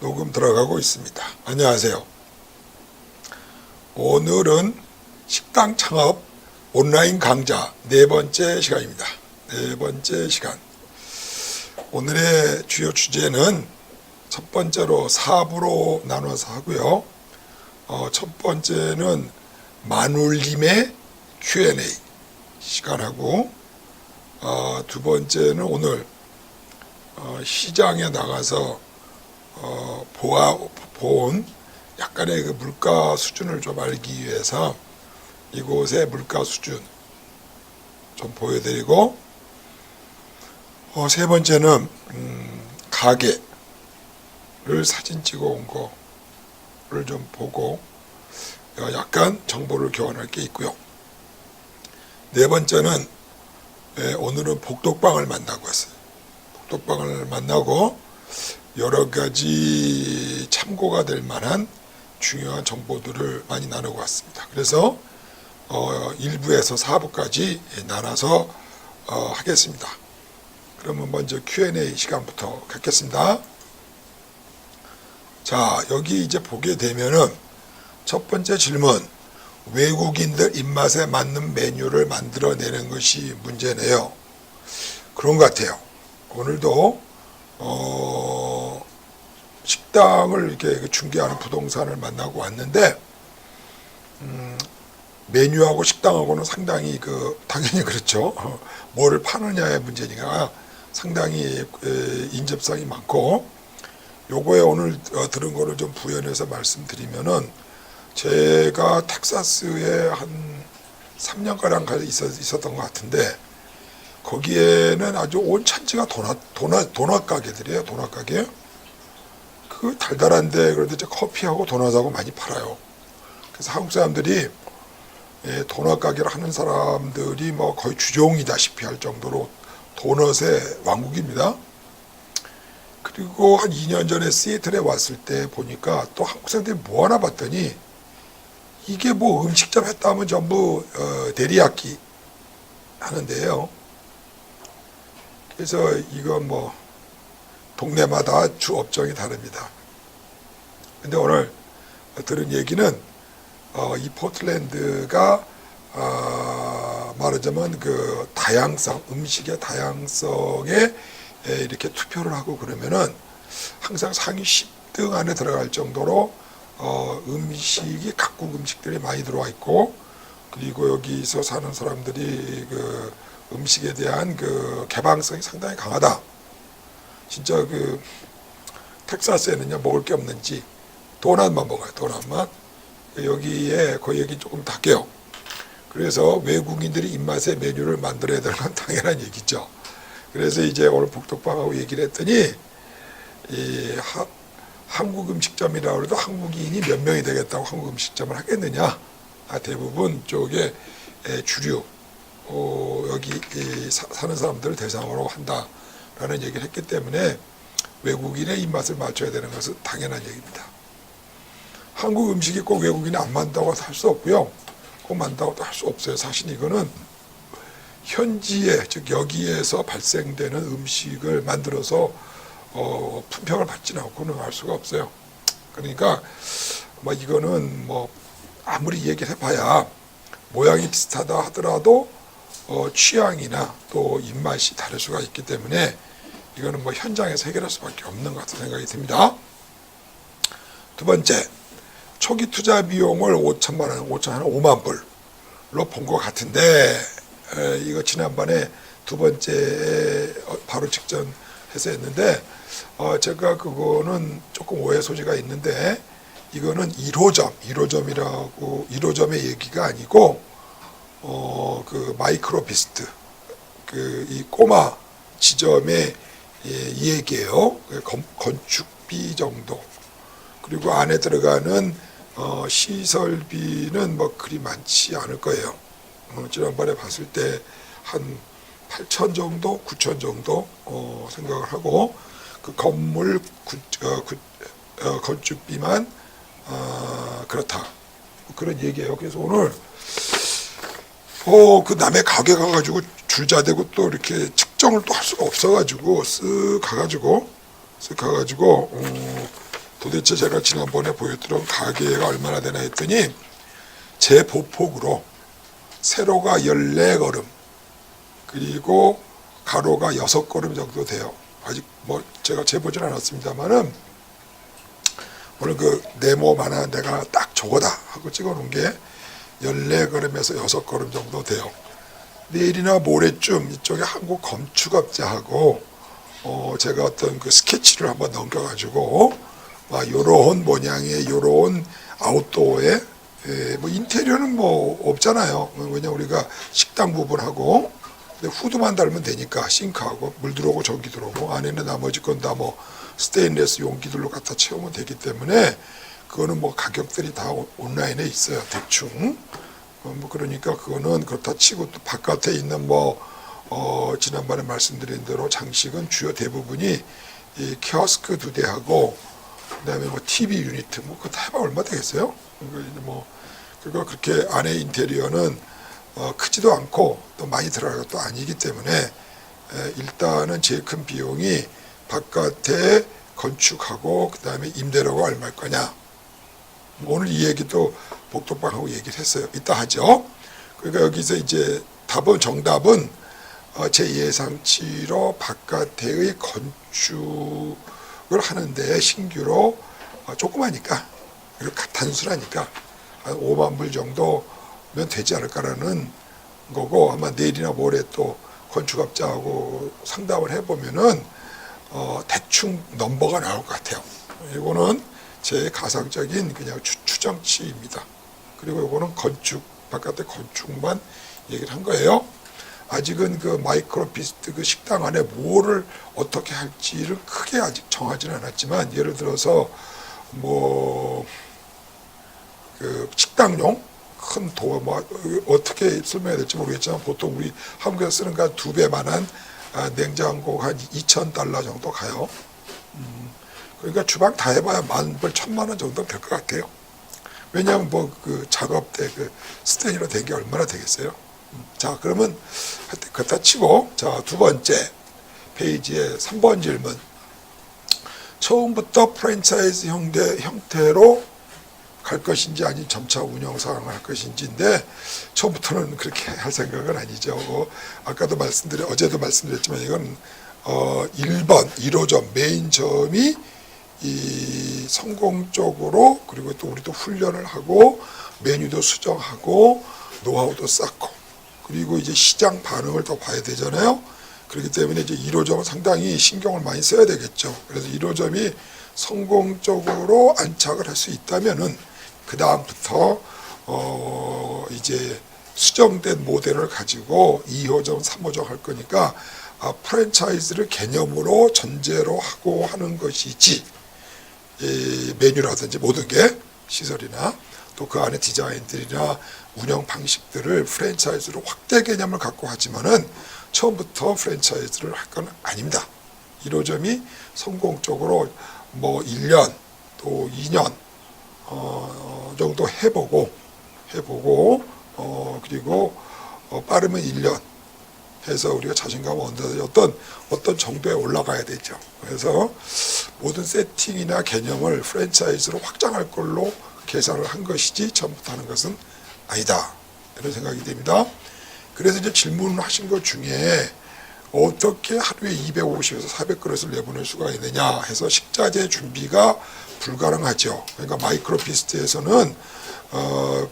녹음 들어가고 있습니다. 안녕하세요. 오늘은 식당 창업 온라인 강좌 네 번째 시간입니다. 네 번째 시간. 오늘의 주요 주제는 첫 번째로 4부로 나눠서 하고요. 첫 번째는 만울림의 Q&A 시간하고, 두 번째는 오늘 시장에 나가서 본 약간의 그 물가 수준을 좀 알기 위해서 이곳의 물가 수준 좀 보여드리고, 세 번째는 가게를 사진 찍어 온 거를 좀 보고 약간 정보를 교환할 게 있고요. 네 번째는 오늘은 복덕방을 만나고 왔어요. 복덕방을 만나고 여러 가지 참고가 될 만한 중요한 정보들을 많이 나누고 왔습니다. 그래서 1부에서 4부까지 나눠서 하겠습니다. 그러면 먼저 Q&A 시간부터 갖겠습니다. 자, 여기 이제 보게 되면은 첫 번째 질문, 외국인들 입맛에 맞는 메뉴를 만들어내는 것이 문제네요. 그런 것 같아요. 오늘도 식당을 이렇게 중개하는 부동산을 만나고 왔는데, 메뉴하고 식당하고는 상당히 당연히 그렇죠. 뭐를 파느냐의 문제니까 상당히 인접성이 많고, 요거에 오늘 들은 거를 좀 부연해서 말씀드리면은, 제가 텍사스에 한 3년가량 있었던 것 같은데, 거기에는 아주 온 찬지가 도넛 가게들이에요. 도넛 가게. 그 달달한데 그래도 이제 커피하고 도넛하고 많이 팔아요. 그래서 한국 사람들이 도넛 가게를 하는 사람들이 뭐 거의 주종이다시피 할 정도로 도넛의 왕국입니다. 그리고 한 2년 전에 시애틀에 왔을 때 보니까 또 한국 사람들이 뭐 하나 봤더니, 이게 뭐 음식점 했다 하면 전부 데리야끼 하는데요. 그래서 이건 뭐 동네마다 주 업종이 다릅니다. 근데 오늘 들은 얘기는 이 포틀랜드가 말하자면 그 다양성, 음식의 다양성에 이렇게 투표를 하고 그러면은 항상 상위 10등 안에 들어갈 정도로 음식이 각국 음식들이 많이 들어와 있고, 그리고 여기서 사는 사람들이 그 음식에 대한 그 개방성이 상당히 강하다. 진짜 그 텍사스에는요 먹을 게 없는지 도넛만 먹어요. 도넛만. 여기에 거의 여기 조금 닦여요. 그래서 외국인들이 입맛의 메뉴를 만들어야 되는 건 당연한 얘기죠. 그래서 이제 오늘 복덕방하고 얘기를 했더니, 한국 음식점이라고 해도 한국인이 몇 명이 되겠다고 한국 음식점을 하겠느냐. 대부분 쪽에 주류 여기 사는 사람들을 대상으로 한다라는 얘기를 했기 때문에 외국인의 입맛을 맞춰야 되는 것은 당연한 얘기입니다. 한국 음식이 꼭 외국인이 안 만든다고 할 수 없고요. 꼭 만든다고도 할 수 없어요. 사실 이거는 현지에, 즉 여기에서 발생되는 음식을 만들어서 품평을 받지는 않고는 할 수가 없어요. 그러니까 뭐 이거는 뭐 아무리 얘기를 해봐야 모양이 비슷하다 하더라도 취향이나 또 입맛이 다를 수가 있기 때문에 이거는 뭐 현장에서 해결할 수밖에 없는 것 같은 생각이 듭니다. 두 번째, 초기 투자 비용을 5천만 원, 5만 불로 본 것 같은데, 이거 지난번에 두 번째 바로 직전 해서 했는데, 제가 그거는 조금 오해 소지가 있는데, 이거는 1호점의 얘기가 아니고, 그 마이크로 비스트, 이 꼬마 지점의 이 얘기예요. 건축비 정도. 그리고 안에 들어가는 시설비는 뭐 그리 많지 않을 거예요. 지난번에 봤을 때 한 8천 정도, 9천 정도 생각을 하고, 그 건물 건축비만 그렇다. 그런 얘기예요. 그래서 오늘 그 남의 가게 가가지고 줄자대고 또 이렇게 측정을 또 할 수가 없어가지고 쓱 가가지고 도대체 제가 지난번에 보여드린 가계가 얼마나 되나 했더니 제 보폭으로 세로가 14걸음 그리고 가로가 6걸음 정도 돼요. 아직 뭐 제가 재보진 않았습니다만은 오늘 그 네모만한 내가 딱 저거다 하고 찍어놓은 게 14걸음에서 6걸음 정도 돼요. 내일이나 모레쯤 이쪽에 한국 건축업자하고 제가 어떤 그 스케치를 한번 넘겨가지고 요런 모양의 요런 아웃도어에 뭐 인테리어는 뭐 없잖아요. 왜냐 우리가 식당 부분하고 후드만 달면 되니까 싱크하고 물 들어오고 전기 들어오고 안에는 나머지 건 다 뭐 스테인리스 용기들로 갖다 채우면 되기 때문에 그거는 뭐 가격들이 다 온라인에 있어요. 대충 뭐 그러니까 그거는 그렇다 치고 또 바깥에 있는 뭐 지난번에 말씀드린 대로 장식은 주요 대부분이 이 키오스크 2대하고 그다음에 뭐 TV 유니트 뭐 그거 다 해봐 얼마 되겠어요? 뭐 그거 그렇게 안에 인테리어는 크지도 않고 또 많이 들어갈 것도 아니기 때문에 일단은 제일 큰 비용이 바깥에 건축하고 그 다음에 임대료가 얼마일 거냐. 오늘 이 얘기도 복덕방하고 얘기를 했어요. 이따 하죠. 그러니까 여기서 이제 정답은 제 예상치로 바깥의 건축을 하는데 신규로 조그마니까 그리고 단순하니까 한 5만 불 정도면 되지 않을까라는 거고 아마 내일이나 모레 또 건축업자하고 상담을 해보면은 대충 넘버가 나올 것 같아요. 이거는 제 가상적인 그냥 추정치입니다. 그리고 이거는 바깥의 건축만 얘기를 한 거예요. 아직은 그 마이크로피스트 그 식당 안에 뭐를 어떻게 할지를 크게 아직 정하지는 않았지만 예를 들어서 뭐 그 식당용 큰 도어 뭐 어떻게 설명해야 될지 모르겠지만 보통 우리 한국에서 쓰는 거 한 2배만한 냉장고 한 $2,000 정도 가요. 그러니까 주방 다 해봐야 10,000불, 1,000만 원 정도 될 것 같아요. 왜냐하면 뭐 그 작업 때 그 스테인으로 된 게 얼마나 되겠어요. 자 그러면 하여튼 그렇다 치고 자 두 번째 페이지에 3번 질문. 처음부터 프랜차이즈 형태로 갈 것인지 아니면 점차 운영 상황을 할 것인지인데 처음부터는 그렇게 할 생각은 아니죠. 어제도 말씀드렸지만 이건 1번 1호점 메인점이 이 성공적으로 그리고 또 우리도 훈련을 하고 메뉴도 수정하고 노하우도 쌓고 그리고 이제 시장 반응을 더 봐야 되잖아요. 그렇기 때문에 이제 1호점은 상당히 신경을 많이 써야 되겠죠. 그래서 1호점이 성공적으로 안착을 할 수 있다면은 그 다음부터 이제 수정된 모델을 가지고 2호점, 3호점 할 거니까 프랜차이즈를 개념으로 전제로 하고 하는 것이지 메뉴라든지 모든 게 시설이나 또 그 안에 디자인들이나 운영 방식들을 프랜차이즈로 확대 개념을 갖고 하지만은 처음부터 프랜차이즈를 할 건 아닙니다. 1호점이 성공적으로 뭐 1년 또 2년 정도 해보고 그리고 빠르면 1년 해서 우리가 자신감을 얻는 어떤 정도에 올라가야 되죠. 그래서 모든 세팅이나 개념을 프랜차이즈로 확장할 걸로 계산을 한 것이지 처음부터 하는 것은 아니다. 이런 생각이 됩니다. 그래서 이제 질문을 하신 것 중에 어떻게 하루에 250에서 400그릇을 내보낼 수가 있느냐 해서 식자재 준비가 불가능하죠. 그러니까 마이크로피스트에서는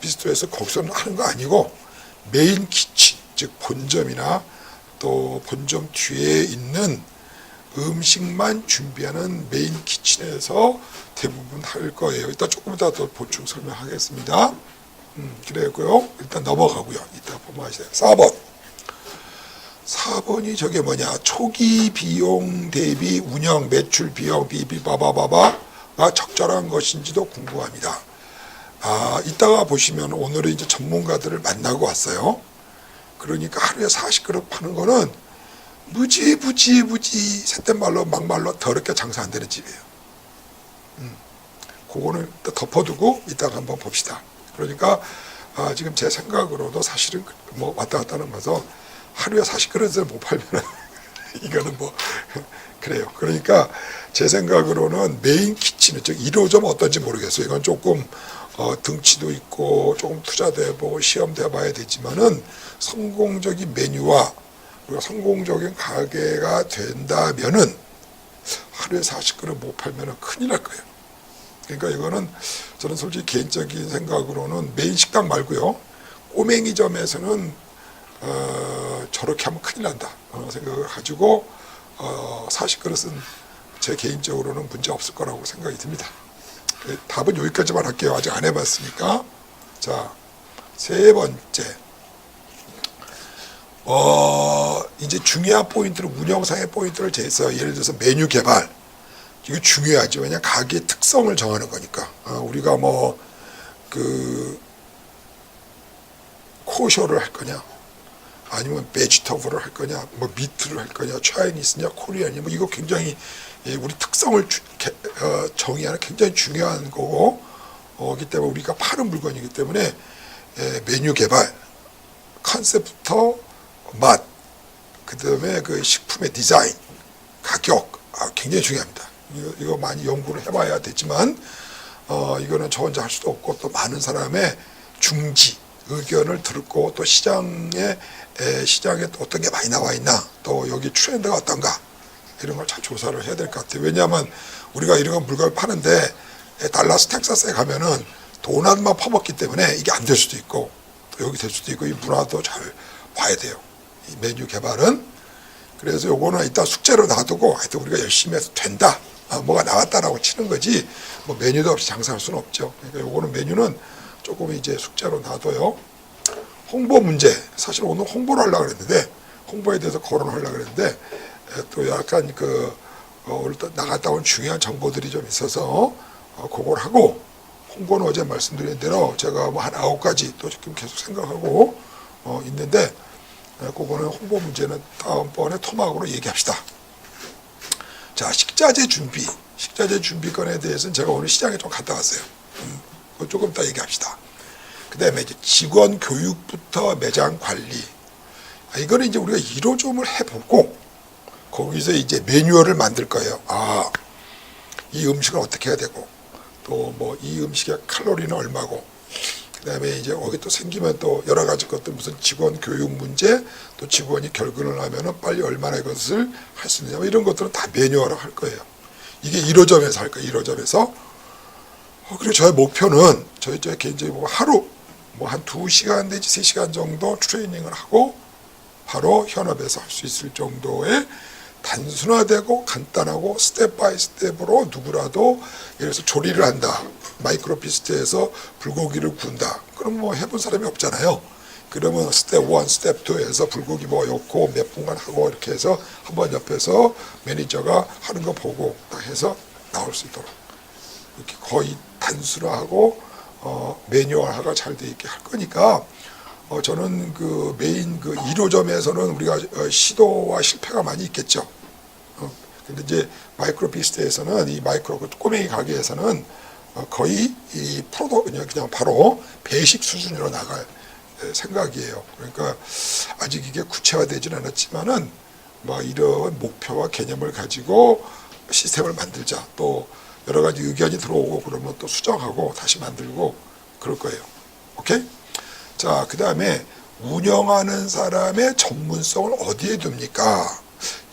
피스트에서 거기서는 하는 거 아니고 메인 키친 즉 본점이나 또 본점 뒤에 있는 음식만 준비하는 메인 키친에서 대부분 할 거예요. 이따 조금 이따 더 보충 설명하겠습니다. 그래고요. 일단 넘어가고요. 이따 보면 아시죠. 4번이 저게 뭐냐. 초기 비용 대비 운영 매출 비용 비비바바바바가 적절한 것인지도 궁금합니다. 이따가 보시면 오늘은 이제 전문가들을 만나고 왔어요. 그러니까 하루에 40그릇 파는 거는 무지 셋된 말로 막말로 더럽게 장사 안 되는 집이에요. 그거는 또 덮어두고 이따가 한번 봅시다. 그러니까 지금 제 생각으로도 사실은 뭐 왔다 갔다 하는 거서 하루에 40그릇을 못 팔면 이거는 뭐 그래요. 그러니까 제 생각으로는 메인 키친은 즉 1호점 어떤지 모르겠어요. 이건 조금 등치도 있고 조금 투자도 해보고 시험도 해봐야 되지만은 성공적인 메뉴와 그리고 성공적인 가게가 된다면은 하루에 40그릇 못 팔면은 큰일 날 거예요. 그러니까 이거는 저는 솔직히 개인적인 생각으로는 메인 식당 말고요. 꼬맹이점에서는 저렇게 하면 큰일 난다 생각을 가지고 40그릇은 제 개인적으로는 문제 없을 거라고 생각이 듭니다. 답은 여기까지만 할게요. 아직 안 해봤으니까. 자, 세 번째. 이제 중요한 포인트를, 운영상의 포인트를 재서 예를 들어서 메뉴 개발. 이게 중요하죠. 왜냐, 가게의 특성을 정하는 거니까. 우리가 코쇼를 할 거냐, 아니면 베지터블을 할 거냐, 뭐 미트를 할 거냐, 차이니스냐, 코리안이냐, 뭐 이거 굉장히 우리 특성을 정의하는 굉장히 중요한 거고, 기 때문에 우리가 파는 물건이기 때문에 메뉴 개발, 컨셉부터 맛, 그 다음에 그 식품의 디자인, 가격, 굉장히 중요합니다. 이거 많이 연구를 해봐야 되지만, 이거는 저 혼자 할 수도 없고, 또 많은 사람의 중지, 의견을 듣고, 또 시장에 또 어떤 게 많이 나와 있나, 또 여기 트렌드가 어떤가, 이런 걸 잘 조사를 해야 될 것 같아요. 왜냐하면 우리가 이런 물건을 파는데, 달라스 텍사스에 가면은 도넛만 퍼먹기 때문에 이게 안 될 수도 있고, 또 여기 될 수도 있고, 이 문화도 잘 봐야 돼요. 이 메뉴 개발은. 그래서 요거는 일단 숙제로 놔두고, 하여튼 우리가 열심히 해서 된다. 뭐가 나왔다라고 치는 거지, 뭐 메뉴도 없이 장사할 수는 없죠. 그러니까 요거는 메뉴는 조금 이제 숙제로 놔둬요. 홍보 문제. 사실 오늘 홍보를 하려고 그랬는데, 홍보에 대해서 거론하려고 그랬는데, 또 약간 오늘 또 나갔다 온 중요한 정보들이 좀 있어서, 그걸 하고, 홍보는 어제 말씀드린 대로 제가 뭐 한 9가지 또 지금 계속 생각하고, 있는데, 그거는 홍보 문제는 다음번에 토막으로 얘기합시다. 자, 식자재 준비건에 대해서는 제가 오늘 시장에 좀 갔다 왔어요. 그거 조금 이따 얘기합시다. 그 다음에 이제 직원 교육부터 매장 관리. 이거는 이제 우리가 1호점을 해보고, 거기서 이제 매뉴얼을 만들 거예요. 이 음식은 어떻게 해야 되고, 또 뭐 이 음식의 칼로리는 얼마고, 그 다음에 이제 거기 또 생기면 또 여러 가지 것들, 무슨 직원 교육 문제, 또 직원이 결근을 하면은 빨리 얼마나 이것을 할 수 있느냐, 이런 것들은 다 매뉴얼로 할 거예요. 이게 1호점에서 할 거예요. 1호점에서. 그리고 저의 목표는, 저희 개인적인 뭐 하루, 뭐 한 2시간 내지 3시간 정도 트레이닝을 하고, 바로 현업에서 할 수 있을 정도의 단순화되고 간단하고 스텝 바이 스텝으로 누구라도, 예를 들어서 조리를 한다. 마이크로 피스트에서 불고기를 구운다. 그럼 뭐 해본 사람이 없잖아요. 그러면 스텝 1, 스텝 2에서 불고기 뭐 넣고 몇 분간 하고 이렇게 해서 한번 옆에서 매니저가 하는 거 보고 딱 해서 나올 수 있도록. 이렇게 거의 단순화하고 매뉴얼화가 잘 돼 있게 할 거니까, 저는 그 메인 1호점에서는 우리가 시도와 실패가 많이 있겠죠. 근데 이제 마이크로 피스트에서는, 이 마이크로 꼬맹이 가게에서는 거의 이 프로도 그냥 바로 베이식 수준으로 나갈 생각이에요. 그러니까 아직 이게 구체화되지는 않았지만은 뭐 이런 목표와 개념을 가지고 시스템을 만들자. 또 여러 가지 의견이 들어오고 그러면 또 수정하고 다시 만들고 그럴 거예요. 오케이? 자, 그 다음에 운영하는 사람의 전문성을 어디에 둡니까?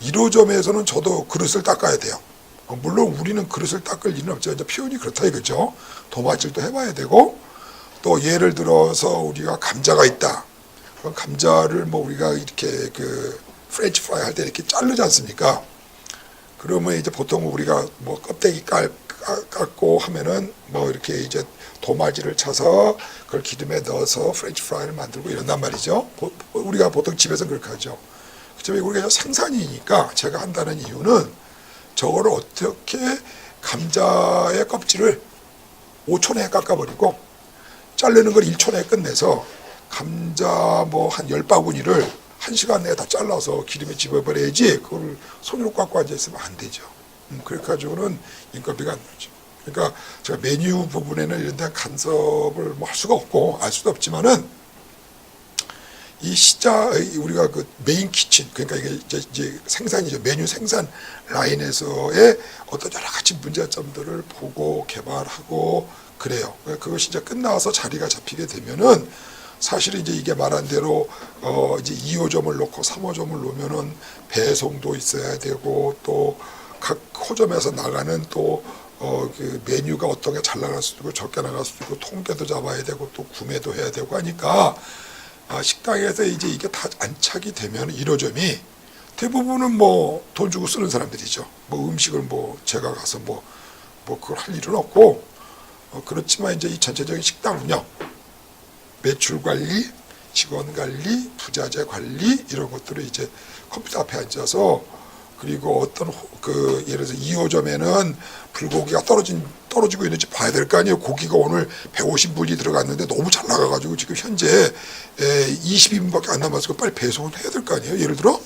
1호점에서는 저도 그릇을 닦아야 돼요. 물론 우리는 그릇을 닦을 일은 없죠. 이제 표현이 그렇다 이거죠. 도마질도 해봐야 되고, 또 예를 들어서 우리가 감자가 있다. 그럼 감자를 뭐 우리가 이렇게 프렌치 프라이 할 때 이렇게 자르지 않습니까? 그러면 이제 보통 우리가 뭐 껍데기 깎고 하면은 뭐 이렇게 이제 도마질을 쳐서 그걸 기름에 넣어서 프렌치 프라이를 만들고 이런단 말이죠. 우리가 보통 집에서 그렇게 하죠. 그렇지만 우리가 생산이니까 제가 한다는 이유는, 저거를 어떻게 감자의 껍질을 5초 내에 깎아버리고 자르는 걸 1초 내에 끝내서 감자 뭐 한 10바구니를 1시간 내에 다 잘라서 기름에 집어버려야지, 그걸 손으로 깎고 앉아있으면 안 되죠. 그래가지고는 인건비가 안 나죠. 그러니까 제가 메뉴 부분에는 이런 데 간섭을 뭐 할 수가 없고 알 수도 없지만은, 이 우리가 그 메인 키친, 그러니까 이게 이제 생산이죠. 메뉴 생산 라인에서의 어떤 여러 가지 문제점들을 보고 개발하고 그래요. 그것이 이제 끝나서 자리가 잡히게 되면은 사실은 이제 이게 말한 대로 이제 2호점을 놓고 3호점을 놓으면은 배송도 있어야 되고 또 각 호점에서 나가는 또 그 메뉴가 어떤 게 잘 나갈 수도 있고 적게 나갈 수도 있고 통계도 잡아야 되고 또 구매도 해야 되고 하니까 식당에서 이제 이게 다 안착이 되면 1호점이 대부분은 뭐 돈 주고 쓰는 사람들이죠. 뭐 음식을 뭐 제가 가서 뭐 그걸 할 일은 없고 그렇지만 이제 이 전체적인 식당 운영, 매출 관리, 직원 관리, 부자재 관리 이런 것들을 이제 컴퓨터 앞에 앉아서 그리고 어떤 예를 들어서 2호점에는 불고기가 떨어지고 있는지 봐야 될 거 아니에요. 고기가 오늘 150불이 들어갔는데 너무 잘 나가가지고 지금 현재 22분밖에 안 남았으니까 빨리 배송을 해야 될 거 아니에요. 예를 들어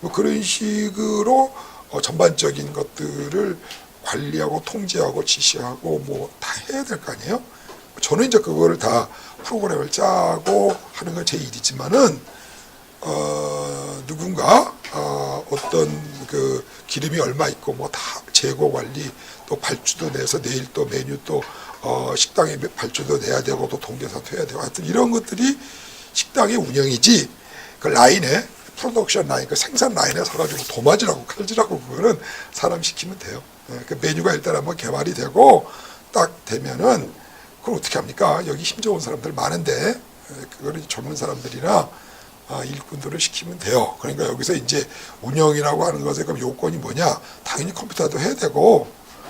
뭐 그런 식으로 전반적인 것들을 관리하고 통제하고 지시하고 뭐 다 해야 될 거 아니에요. 저는 이제 그거를 다 프로그램을 짜고 하는 건 제 일이지만은 누군가 어떤 그 기름이 얼마 있고 뭐 다 재고 관리 또 발주도 내서 내일 또 메뉴 또 식당에 발주도 내야 되고 또 동계산도 해야 되고 하여튼 이런 것들이 식당의 운영이지 그 라인에 프로덕션 라인 그 생산 라인에 서가지고 도마지라고 칼질하고 그거는 사람 시키면 돼요. 그 메뉴가 일단 한번 개발이 되고 딱 되면은 그걸 어떻게 합니까? 여기 힘 좋은 사람들 많은데 그거를 전문 사람들이나 일꾼들을 시키면 돼요. 그러니까 여기서 이제 운영이라고 하는 것에 그럼 요건이 뭐냐? 당연히 컴퓨터도 해야 되고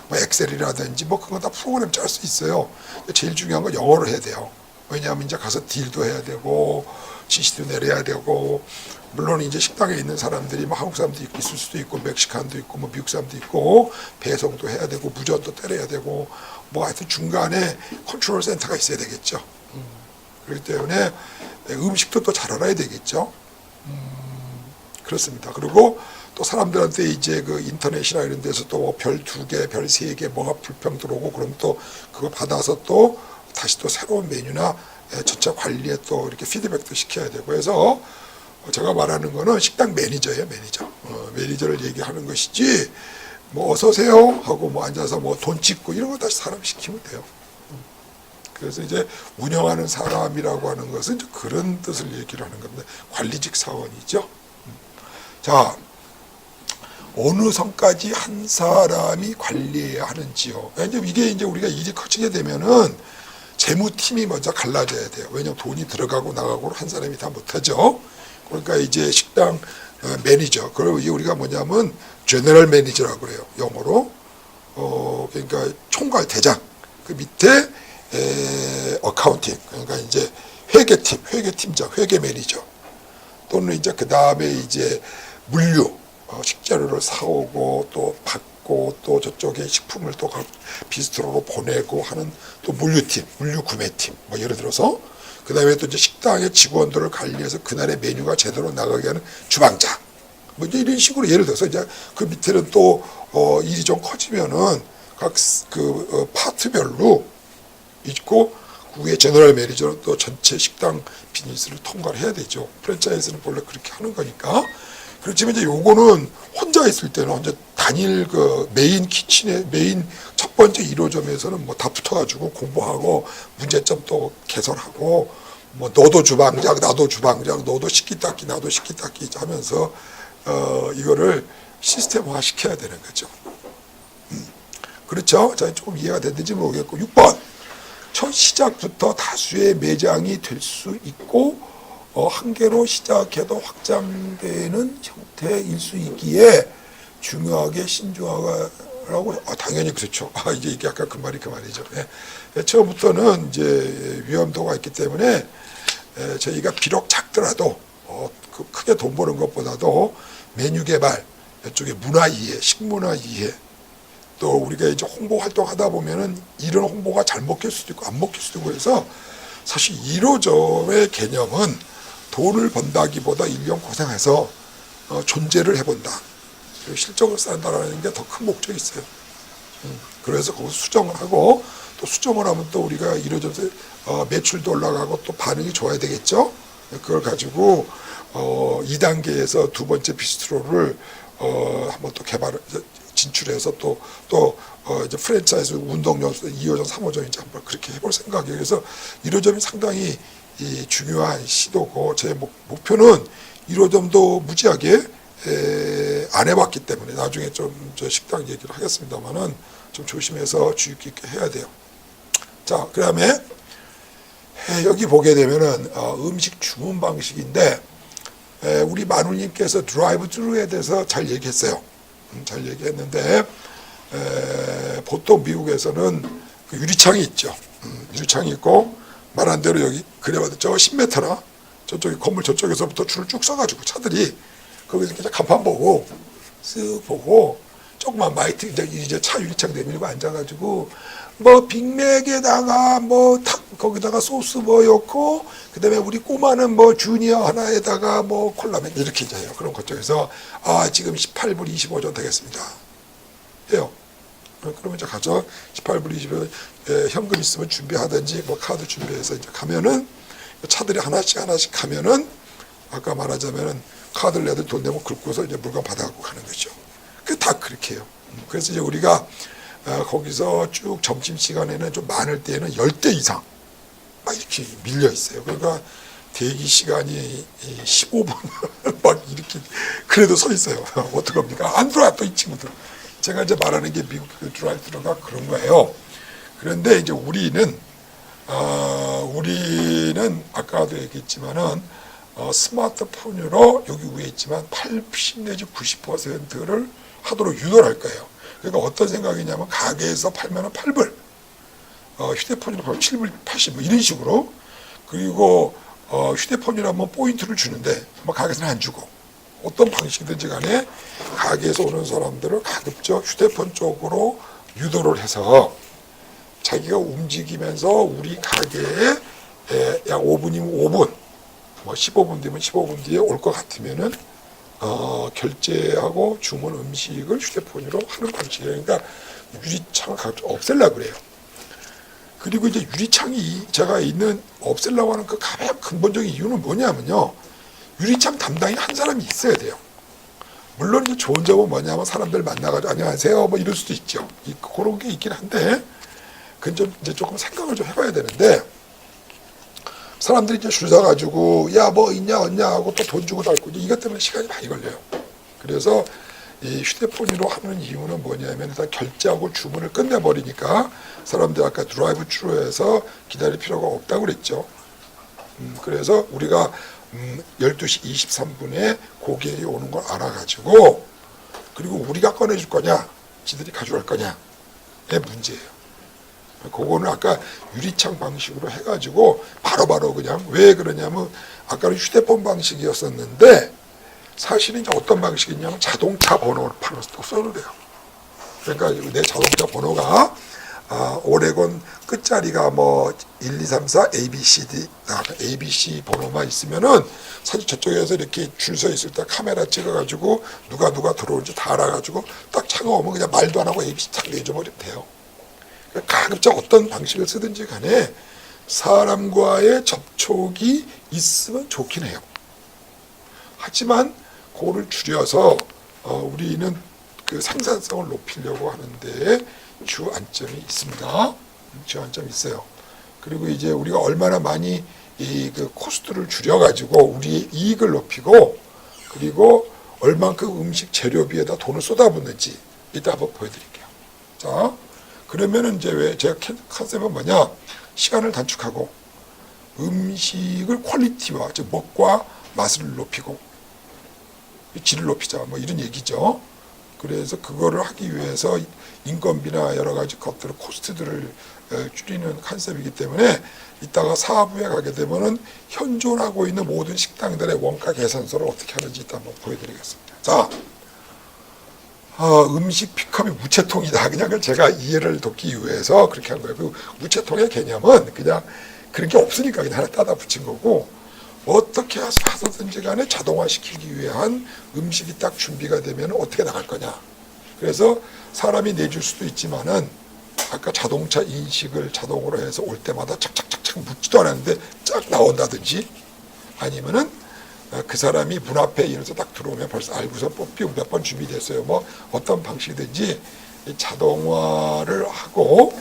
뭐 엑셀이라든지 뭐 그건 다 프로그램 짤 수 있어요. 제일 중요한 건 영어를 해야 돼요. 왜냐하면 이제 가서 딜도 해야 되고 지시도 내려야 되고 물론 이제 식당에 있는 사람들이 뭐 한국 사람도 있을 수도 있고 멕시칸도 있고 뭐 미국 사람도 있고 배송도 해야 되고 무전도 때려야 되고 뭐 하여튼 중간에 컨트롤 센터가 있어야 되겠죠. 그렇기 때문에 음식도 또 잘 알아야 되겠죠. 그렇습니다. 그리고 또 사람들한테 이제 그 인터넷이나 이런 데서 또 별 2개, 별 3개 뭐가 불평 들어오고 그럼 또 그거 받아서 또 다시 또 새로운 메뉴나 전체 관리에 또 이렇게 피드백도 시켜야 되고 해서 제가 말하는 거는 식당 매니저예요, 매니저. 매니저를 얘기하는 것이지 뭐 어서 오세요 하고 뭐 앉아서 뭐 돈 찍고 이런 거 다시 사람 시키면 돼요. 그래서 이제 운영하는 사람이라고 하는 것은 이제 그런 뜻을 얘기를 하는 건데 관리직 사원이죠. 자, 어느 선까지 한 사람이 관리해야 하는지요. 이게 이제 우리가 일이 커지게 되면은 재무팀이 먼저 갈라져야 돼요. 왜냐하면 돈이 들어가고 나가고 한 사람이 다 못하죠. 그러니까 이제 식당 매니저, 그리고 우리가 뭐냐면 제너럴 매니저라고 그래요. 영어로. 그러니까 총괄 대장. 그 밑에 어카운팅, 그러니까 이제 회계팀장, 회계 매니저. 또는 이제 그 다음에 이제 물류, 식재료를 사오고 또 받고 또 저쪽에 식품을 또 비스트로로 보내고 하는 또 물류팀, 물류 구매팀. 뭐 예를 들어서 그 다음에 또 이제 식당의 직원들을 관리해서 그날의 메뉴가 제대로 나가게 하는 주방장. 뭐 이제 이런 식으로 예를 들어서 이제 그 밑에는 또 일이 좀 커지면은 각 그 파트별로 있고 그 위에 제너럴 매니저는 또 전체 식당 비즈니스를 통과를 해야 되죠. 프랜차이즈는 원래 그렇게 하는 거니까. 그렇지만 이제 요거는 혼자 있을 때는 혼자 단일 그 메인 키친의 메인 첫 번째 1호점에서는 뭐 다 붙어가지고 공부하고 문제점 또 개설하고 뭐 너도 주방장 나도 주방장 너도 식기닦기 나도 식기닦기 하면서 이거를 시스템화 시켜야 되는 거죠. 그렇죠? 자, 조금 이해가 됐는지 모르겠고 6번 첫 시작부터 다수의 매장이 될 수 있고 한 개로 시작해도 확장되는 형태일 수 있기에 중요하게 신중하라고 당연히 그렇죠. 이제 이게 아까 그 말이 그 말이죠. 처음부터는 이제 위험도가 있기 때문에 저희가 비록 작더라도 크게 돈 버는 것보다도 메뉴 개발, 이쪽에 문화 이해, 식문화 이해, 또 우리가 이제 홍보 활동하다 보면은 이런 홍보가 잘 먹힐 수도 있고 안 먹힐 수도 있고 그래서 사실 1호점의 개념은 돈을 번다기보다 1년 고생해서 존재를 해본다. 실적을 쌓는다라는 게 더 큰 목적이 있어요. 그래서 거기서 수정을 하고 또 수정을 하면 또 우리가 1호점에서 매출도 올라가고 또 반응이 좋아야 되겠죠. 그걸 가지고 2단계에서 두 번째 비스트로를 한번 또 진출해서 또 이제 프랜차이즈 운동용 2호점, 3호점 이제 한번 그렇게 해볼 생각이에요. 그래서 1호점이 상당히 중요한 시도고 제 목표는 1호점도 무지하게 안 해봤기 때문에 나중에 좀 저 식당 얘기를 하겠습니다만은 좀 조심해서 주의 깊게 해야 돼요. 자, 그다음에 여기 보게 되면은 음식 주문 방식인데 우리 마눌님께서 드라이브 트루에 대해서 잘 얘기했어요. 잘 얘기했는데 보통 미국에서는 그 유리창이 있죠. 유리창이 있고 말한 대로 여기 그래봐도 저 10m나 저쪽에 건물 저쪽에서부터 줄을 쭉 서가지고 차들이 거기서 그냥 간판 보고 쓱 보고 조그만 마이트 이제 차 유리창 내밀고 앉아가지고 뭐 빅맥에다가 뭐 거기다가 소스 뭐 넣고 그다음에 우리 꼬마는 뭐 주니어 하나에다가 뭐 콜라면 이렇게 이제 해요. 그런 것쪽에서 지금 18불 25전 되겠습니다. 해요. 그러면 이제 가서 18불 25전 현금 있으면 준비하든지 뭐 카드 준비해서 이제 가면은 차들이 하나씩 가면은 아까 말하자면은 카드를 내들 돈 내면 긁고서 이제 물건 받아갖고 가는 거죠. 그 다 그렇게 해요. 그래서 이제 우리가 거기서 쭉 점심시간에는 좀 많을 때에는 10대 이상 막 이렇게 밀려 있어요. 그러니까 대기 시간이 15분 막 이렇게 그래도 서 있어요. 어떡합니까? 안 들어와 또 이 친구들. 제가 이제 말하는 게 미국 드라이브가 그런 거예요. 그런데 이제 우리는 아까도 얘기했지만은 스마트폰으로 여기 위에 있지만 80 내지 90%를 하도록 유도를 할 거예요. 그러니까 어떤 생각이냐면 가게에서 팔면은 8불, 휴대폰으로 팔면 7불 80, 뭐 이런 식으로. 그리고 휴대폰이라면 포인트를 주는데 뭐 가게에서는 안 주고 어떤 방식이든지 간에 가게에서 오는 사람들을 가급적 휴대폰 쪽으로 유도를 해서 자기가 움직이면서 우리 가게에 약 5분이면 5분, 뭐 15분 뒤면 15분 뒤에 올 것 같으면은 결제하고 주문 음식을 휴대폰으로 하는 방식이에요. 그러니까 유리창을 없애려고 그래요. 그리고 이제 유리창이 제가 없애려고 하는 그 가장 근본적인 이유는 뭐냐면요. 유리창 담당이 한 사람이 있어야 돼요. 물론 이제 좋은 점은 뭐냐면 사람들 만나가지고 안녕하세요 뭐 이럴 수도 있죠. 그런 게 있긴 한데 그건 좀 이제 조금 생각을 좀 해봐야 되는데 사람들이 이제 줄 서가지고 야 뭐 있냐 없냐 하고 또 돈 주고 달고 이것 때문에 시간이 많이 걸려요. 그래서 이 휴대폰으로 하는 이유는 뭐냐면 일단 결제하고 주문을 끝내버리니까 사람들이 아까 드라이브 트루에서 기다릴 필요가 없다고 그랬죠. 그래서 우리가 12시 23분에 고객이 오는 걸 알아가지고 그리고 우리가 꺼내줄 거냐 지들이 가져갈 거냐의 문제예요. 그거는 아까 유리창 방식으로 해가지고 바로바로 그냥 왜 그러냐면 아까는 휴대폰 방식이었었는데 사실은 이제 어떤 방식이냐면 자동차 번호를 또 써도 돼요. 그러니까 내 자동차 번호가 오레곤 끝자리가 뭐 1, 2, 3, 4 ABCD ABC 번호만 있으면은 사실 저쪽에서 이렇게 줄 서 있을 때 카메라 찍어가지고 누가 들어오는지 다 알아가지고 딱 차가 오면 그냥 말도 안 하고 ABC 딱 내줘버리면 돼요. 가급적 어떤 방식을 쓰든지 간에 사람과의 접촉이 있으면 좋긴 해요. 하지만 그거를 줄여서 우리는 그 생산성을 높이려고 하는데 주안점이 있습니다. 주안점이 있어요. 그리고 이제 우리가 얼마나 많이 그 코스트를 줄여가지고 우리 이익을 높이고 그리고 얼만큼 음식 재료비에다 돈을 쏟아붓는지 이따 한번 보여드릴게요. 자, 그러면은 이제 왜 제가 컨셉은 뭐냐? 시간을 단축하고 음식을 퀄리티와 즉 먹과 맛을 높이고 질을 높이자 뭐 이런 얘기죠. 그래서 그거를 하기 위해서 인건비나 여러 가지 것들을 코스트들을 줄이는 컨셉이기 때문에 이따가 4부에 가게 되면은 현존하고 있는 모든 식당들의 원가 계산서를 어떻게 하는지 이따 한번 보여드리겠습니다. 자, 음식 픽업이 무채통이다. 그냥 제가 이해를 돕기 위해서 그렇게 한 거예요. 그 무채통의 개념은 그냥 그런 게 없으니까 그냥 하나 따다 붙인 거고 어떻게 하서든지 간에 자동화시키기 위한 음식이 딱 준비가 되면 어떻게 나갈 거냐. 그래서 사람이 내줄 수도 있지만은 아까 자동차 인식을 자동으로 해서 올 때마다 착착착착 묻지도 않았는데 쫙 나온다든지 아니면은 그 사람이 문 앞에 이래서 딱 들어오면 벌써 알고서 뽑히고 몇 번 준비됐어요. 뭐 어떤 방식이든지 자동화를 하고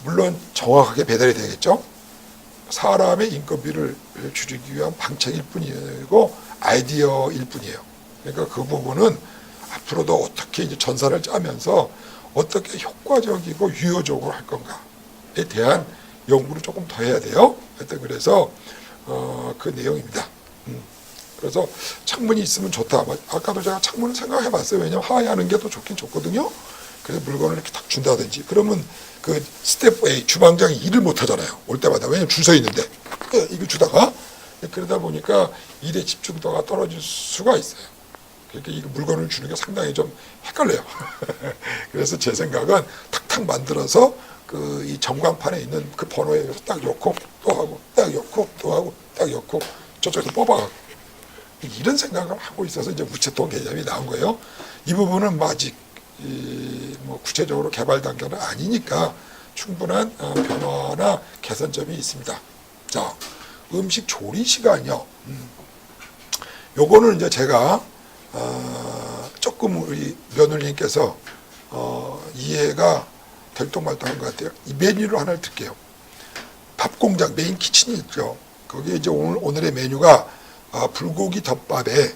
물론 정확하게 배달이 되겠죠. 사람의 인건비를 줄이기 위한 방책일 뿐이고 아이디어일 뿐이에요. 그러니까 그 부분은 앞으로도 어떻게 이제 전사를 짜면서 어떻게 효과적이고 유효적으로 할 건가에 대한 연구를 조금 더 해야 돼요. 하여튼 그래서 그 내용입니다. 그래서 창문이 있으면 좋다. 아까도 제가 창문을 생각해 봤어요. 왜냐면 하와이 하는 게 더 좋긴 좋거든요. 그래서 물건을 이렇게 딱 준다든지. 그러면 그 스텝 A, 주방장이 일을 못 하잖아요. 올 때마다. 왜냐면 줄 서 있는데. 이거 주다가. 그러다 보니까 일의 집중도가 떨어질 수가 있어요. 그러니까 이 물건을 주는 게 상당히 좀 헷갈려요. 그래서 제 생각은 탁탁 만들어서 그 이 전광판에 있는 그 번호에 딱 넣고 또 하고 딱 넣고 또 하고 딱 넣고 저쪽에서 뽑아가고 이런 생각을 하고 있어서 이제 우체통 개념이 나온 거예요. 이 부분은 뭐 아직 뭐 구체적으로 개발 단계는 아니니까 충분한 변화나 개선점이 있습니다. 자, 음식 조리 시간이요. 요거는 이제 제가 조금 우리 며느리님께서 이해가 될똥말똥한 것 같아요. 이 메뉴를 하나를 드릴게요. 밥공장 메인 키친이 있죠. 거기에 이제 오늘의 메뉴가 불고기 덮밥에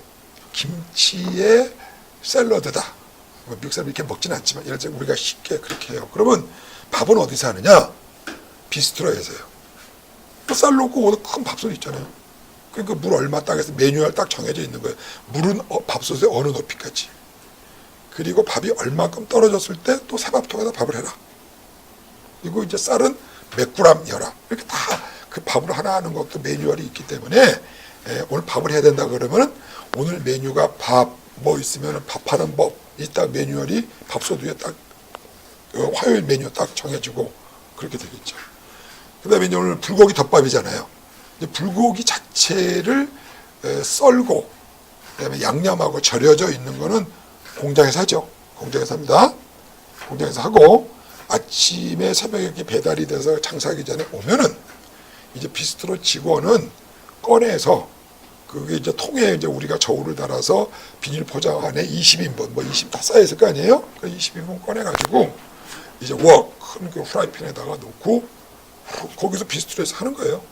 김치에 샐러드다. 미국 사람이 이렇게 먹지는 않지만 예를 들어 우리가 쉽게 그렇게 해요. 그러면 밥은 어디서 하느냐? 비스트로에서요. 쌀 넣고 큰 밥솥 있잖아요. 그러니까 물 얼마 딱 해서 메뉴가 딱 정해져 있는 거예요. 물은 밥솥에 어느 높이까지. 그리고 밥이 얼마큼 떨어졌을 때 또 새밥통에다 밥을 해라. 그리고 이제 쌀은 몇 그램 열라. 이렇게 다 그 밥을 하나 하는 것도 매뉴얼이 있기 때문에 오늘 밥을 해야 된다 그러면 오늘 메뉴가 밥 뭐 있으면 밥하는 법 이딱 매뉴얼이 밥솥 위에 딱 화요일 메뉴 딱 정해지고 그렇게 되겠죠. 그다음에 이제 오늘 불고기 덮밥이잖아요. 불고기 자체를 썰고 그다음에 양념하고 절여져 있는 거는 공장에서 하죠. 공장에서 합니다. 공장에서 하고 아침에 새벽에 이렇게 배달이 돼서 장사하기 전에 오면은 이제 비스트로 직원은 꺼내서 그게 이제 통에 이제 우리가 저울을 달아서 비닐 포장 안에 20인분 뭐 20 다 쌓여 있을 거 아니에요? 그 20인분 꺼내가지고 이제 큰 그 프라이팬에다가 놓고 거기서 비스트로에서 하는 거예요.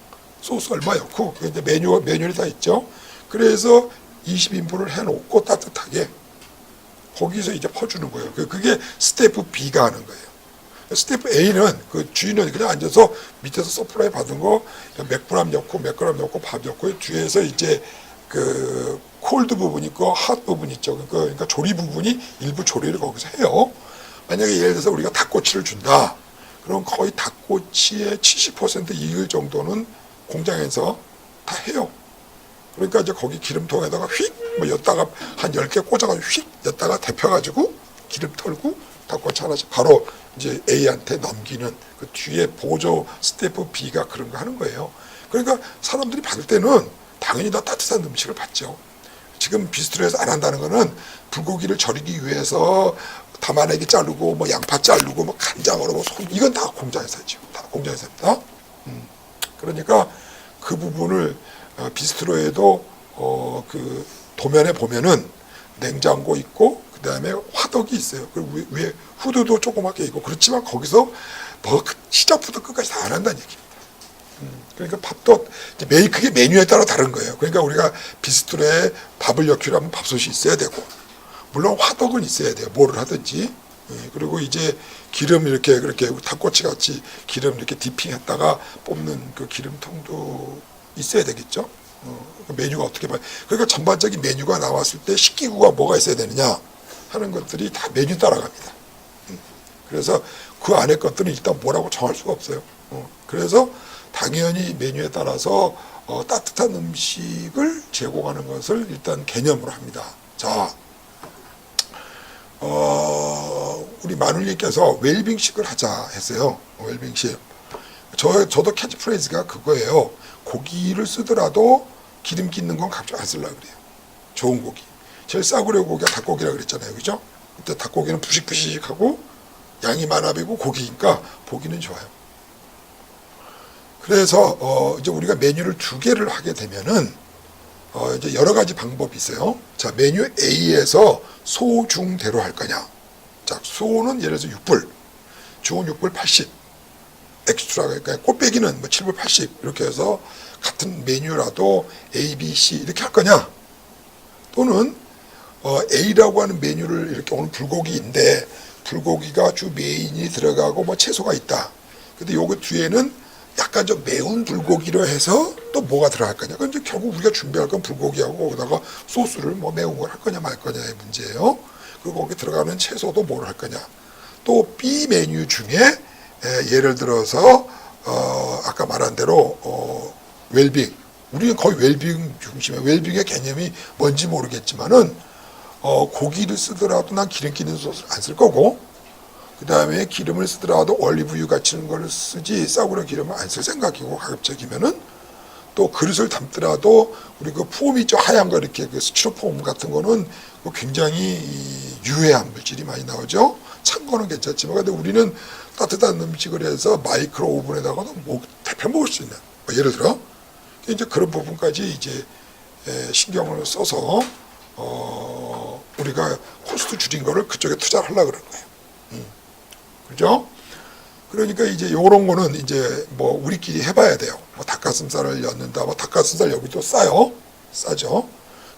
소스 얼마 넣고 그게 이제 메뉴얼이 다 있죠. 그래서 20인분을 해놓고 따뜻하게 거기서 이제 퍼주는 거예요. 그게 스태프 B가 하는 거예요. 스태프 A는 그 주인은 그냥 앉아서 밑에서 서플라이 받은 거 몇 그램 넣고 몇 그램 넣고 밥 넣고 뒤에서 이제 그 콜드 부분 있고 핫 부분 있죠. 그러니까 조리 부분이 일부 조리를 거기서 해요. 만약에 예를 들어서 우리가 닭꼬치를 준다. 그럼 거의 닭꼬치의 70% 이을 정도는 공장에서 다 해요. 그러니까 이제 거기 기름통에다가 휙, 뭐 엿다가 한 10개 꽂아가지고 휙, 엿다가 데펴가지고 기름 털고 닭꼬치 하나씩 바로 이제 A한테 넘기는 그 뒤에 보조 스태프 B가 그런 거 하는 거예요. 그러니까 사람들이 받을 때는 당연히 다 따뜻한 음식을 받죠. 지금 비스트로에서 안 한다는 거는 불고기를 절이기 위해서 담아내기 자르고 뭐 양파 자르고 뭐 간장으로 뭐 이건 다 공장에서 하죠. 다 공장에서 합니다. 그러니까 그 부분을 비스트로에도 그 도면에 보면은 냉장고 있고 그 다음에 화덕이 있어요. 그리고 위에 후드도 조그맣게 있고 그렇지만 거기서 뭐 시작부터 끝까지 다 안 한다는 얘기입니다. 그러니까 밥도 그게 메뉴에 따라 다른 거예요. 그러니까 우리가 비스트로에 밥을 넣기로 밥솥이 있어야 되고 물론 화덕은 있어야 돼요. 뭐를 하든지. 그리고 이제 기름 이렇게 그렇게 닭꼬치 같이 기름 이렇게 디핑했다가 뽑는 그 기름통도 있어야 되겠죠. 메뉴가 어떻게 봐요. 그러니까 전반적인 메뉴가 나왔을 때 식기구가 뭐가 있어야 되느냐 하는 것들이 다 메뉴 따라갑니다. 그래서 그 안에 것들은 일단 뭐라고 정할 수가 없어요. 그래서 당연히 메뉴에 따라서 따뜻한 음식을 제공하는 것을 일단 개념으로 합니다. 자, 우리 마눌님께서 웰빙식을 하자 했어요. 웰빙식. 저도 캐치프레이즈가 그거예요. 고기를 쓰더라도 기름기 있는 건 갑자기 안 쓰려고 그래요. 좋은 고기. 제일 싸구려 고기가 닭고기라고 그랬잖아요. 그죠? 그때 닭고기는 부식부식하고 양이 많아 보이고 고기니까 보기는 좋아요. 그래서 이제 우리가 메뉴를 2개를 하게 되면은 이제 여러 가지 방법이 있어요. 자, 메뉴 A에서 소, 중, 대로 할 거냐. 자, 소는 예를 들어서 6불, 중은 6불 80, 엑스트라가, 그러니까 꽃배기는 뭐 7불 80, 이렇게 해서 같은 메뉴라도 A, B, C 이렇게 할 거냐. 또는, A라고 하는 메뉴를 이렇게 오늘 불고기인데, 불고기가 주 메인이 들어가고 뭐 채소가 있다. 근데 요거 뒤에는 약간 좀 매운 불고기로 해서 또 뭐가 들어갈 거냐. 그건 이제 결국 우리가 준비할 건 불고기하고 거기다가 소스를 뭐 매운 걸 할 거냐 말 거냐의 문제예요. 그리고 거기 들어가는 채소도 뭘 할 거냐. 또 B 메뉴 중에 예를 들어서 아까 말한 대로 웰빙. 우리는 거의 웰빙 중심이에요. 웰빙의 개념이 뭔지 모르겠지만은 고기를 쓰더라도 난 기름기 있는 소스를 안 쓸 거고, 그 다음에 기름을 쓰더라도 올리브유 같은 걸 쓰지 싸구려 기름을 안 쓸 생각이고, 가급적이면은 또 그릇을 담더라도 우리 그 폼 있죠, 하얀 거 이렇게 그 스티로폼 같은 거는 굉장히 유해한 물질이 많이 나오죠. 찬 거는 괜찮지만, 근데 우리는 따뜻한 음식을 해서 마이크로 오븐에다가도 데펴 먹을 수 있는, 뭐 예를 들어 이제 그런 부분까지 이제 신경을 써서 우리가 코스트 줄인 거를 그쪽에 투자를 하려고 그런 거예요. 그죠? 그러니까 이제 요런 거는 이제 뭐 우리끼리 해봐야 돼요. 뭐 닭가슴살을 넣는다. 뭐 닭가슴살 여기도 싸죠.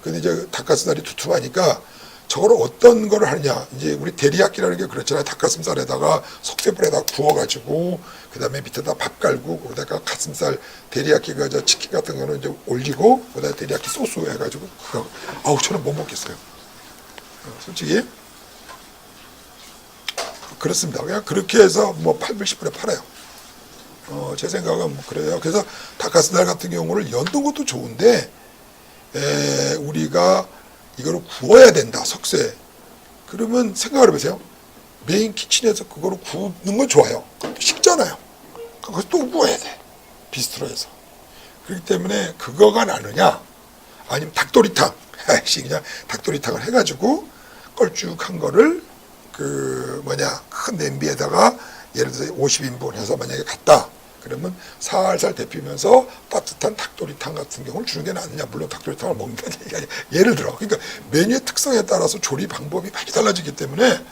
근데 이제 닭가슴살이 두툼하니까 저걸 어떤 거를 하느냐. 이제 우리 데리야끼라는 게 그렇잖아요. 닭가슴살에다가 석쇠불에다 구워가지고 그 다음에 밑에다 밥 깔고 거기다가 가슴살 데리야끼가 저 치킨 같은 거는 이제 올리고 거기다 데리야끼 소스 해가지고 저는 못 먹겠어요. 솔직히. 그렇습니다. 그냥 그렇게 해서 뭐 8불, 10불에 팔아요. 제 생각은 뭐 그래요. 그래서 닭가슴살 같은 경우를 연던 것도 좋은데, 우리가 이거를 구워야 된다, 석쇠. 그러면 생각을 해보세요. 메인 키친에서 그거를 구우는 건 좋아요. 식잖아요. 그래서 또 구워야 돼. 비스트로에서. 그렇기 때문에 그거가 나느냐, 아니면 닭도리탕. 그냥 닭도리탕을 해가지고 걸쭉한 거를 큰 냄비에다가 예를 들어서 50인분 해서 만약에 갔다. 그러면 살살 데피면서 따뜻한 닭도리탕 같은 경우를 주는 게 낫느냐. 물론 닭도리탕을 먹는다는 얘기가 아니라 예를 들어. 그러니까 메뉴의 특성에 따라서 조리 방법이 많이 달라지기 때문에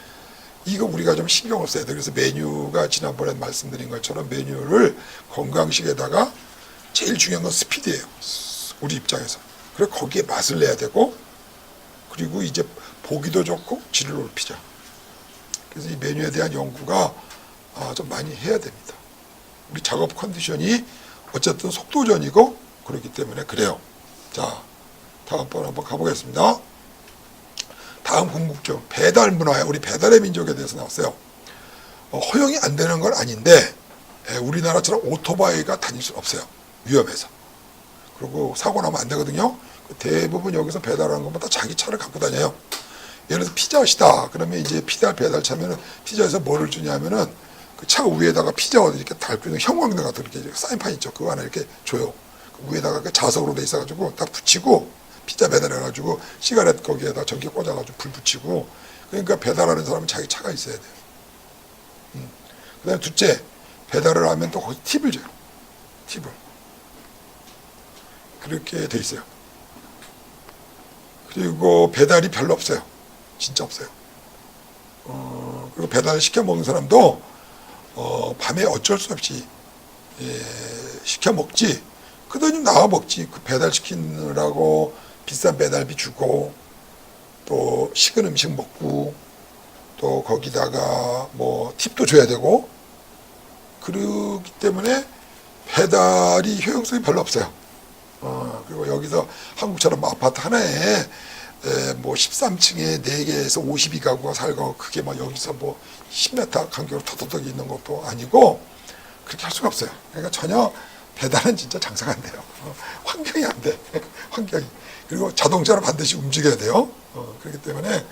이거 우리가 좀 신경을 써야 돼. 그래서 메뉴가 지난번에 말씀드린 것처럼 메뉴를 건강식에다가 제일 중요한 건 스피드예요. 우리 입장에서. 그래서 거기에 맛을 내야 되고, 그리고 이제 보기도 좋고 질을 높이자. 그래서 이 메뉴에 대한 연구가 좀 많이 해야 됩니다. 우리 작업 컨디션이 어쨌든 속도전이고 그렇기 때문에 그래요. 자, 다음번 한번 가보겠습니다. 다음 궁극점, 배달 문화에 우리 배달의 민족에 대해서 나왔어요. 허용이 안 되는 건 아닌데 우리나라처럼 오토바이가 다닐 수는 없어요. 위험해서. 그리고 사고 나면 안 되거든요. 대부분 여기서 배달하는 것보다 자기 차를 갖고 다녀요. 예를 들어서 피자시다. 그러면 이제 피자 배달차면은 피자에서 뭐를 주냐면은 그 차 위에다가 피자가 이렇게 달고 있는 형광등 같은 이렇게 사인판 있죠. 그거 하나 이렇게 줘요. 그 위에다가 그 자석으로 돼 있어가지고 딱 붙이고 피자 배달해가지고 시가렛 거기에다 전기 꽂아가지고 불 붙이고, 그러니까 배달하는 사람은 자기 차가 있어야 돼요. 그 다음에 둘째, 배달을 하면 또 거기 팁을 줘요. 팁을. 그렇게 돼 있어요. 그리고 배달이 별로 없어요. 진짜 없어요. 그리고 배달 시켜 먹는 사람도 밤에 어쩔 수 없이 시켜 먹지. 그 돈 나와 먹지. 그 배달 시키느라고 비싼 배달비 주고 또 식은 음식 먹고 또 거기다가 뭐 팁도 줘야 되고, 그렇기 때문에 배달이 효용성이 별로 없어요. 그리고 여기서 한국처럼 아파트 하나에 뭐 13층에 4개에서 52가구가 살고 그게 막 여기서 뭐 10m 간격으로 터덕터덕 있는 것도 아니고 그렇게 할 수가 없어요. 그러니까 전혀 배달은 진짜 장사가 안 돼요. 환경이 안 돼. 환경이. 그리고 자동차로 반드시 움직여야 돼요. 그렇기 때문에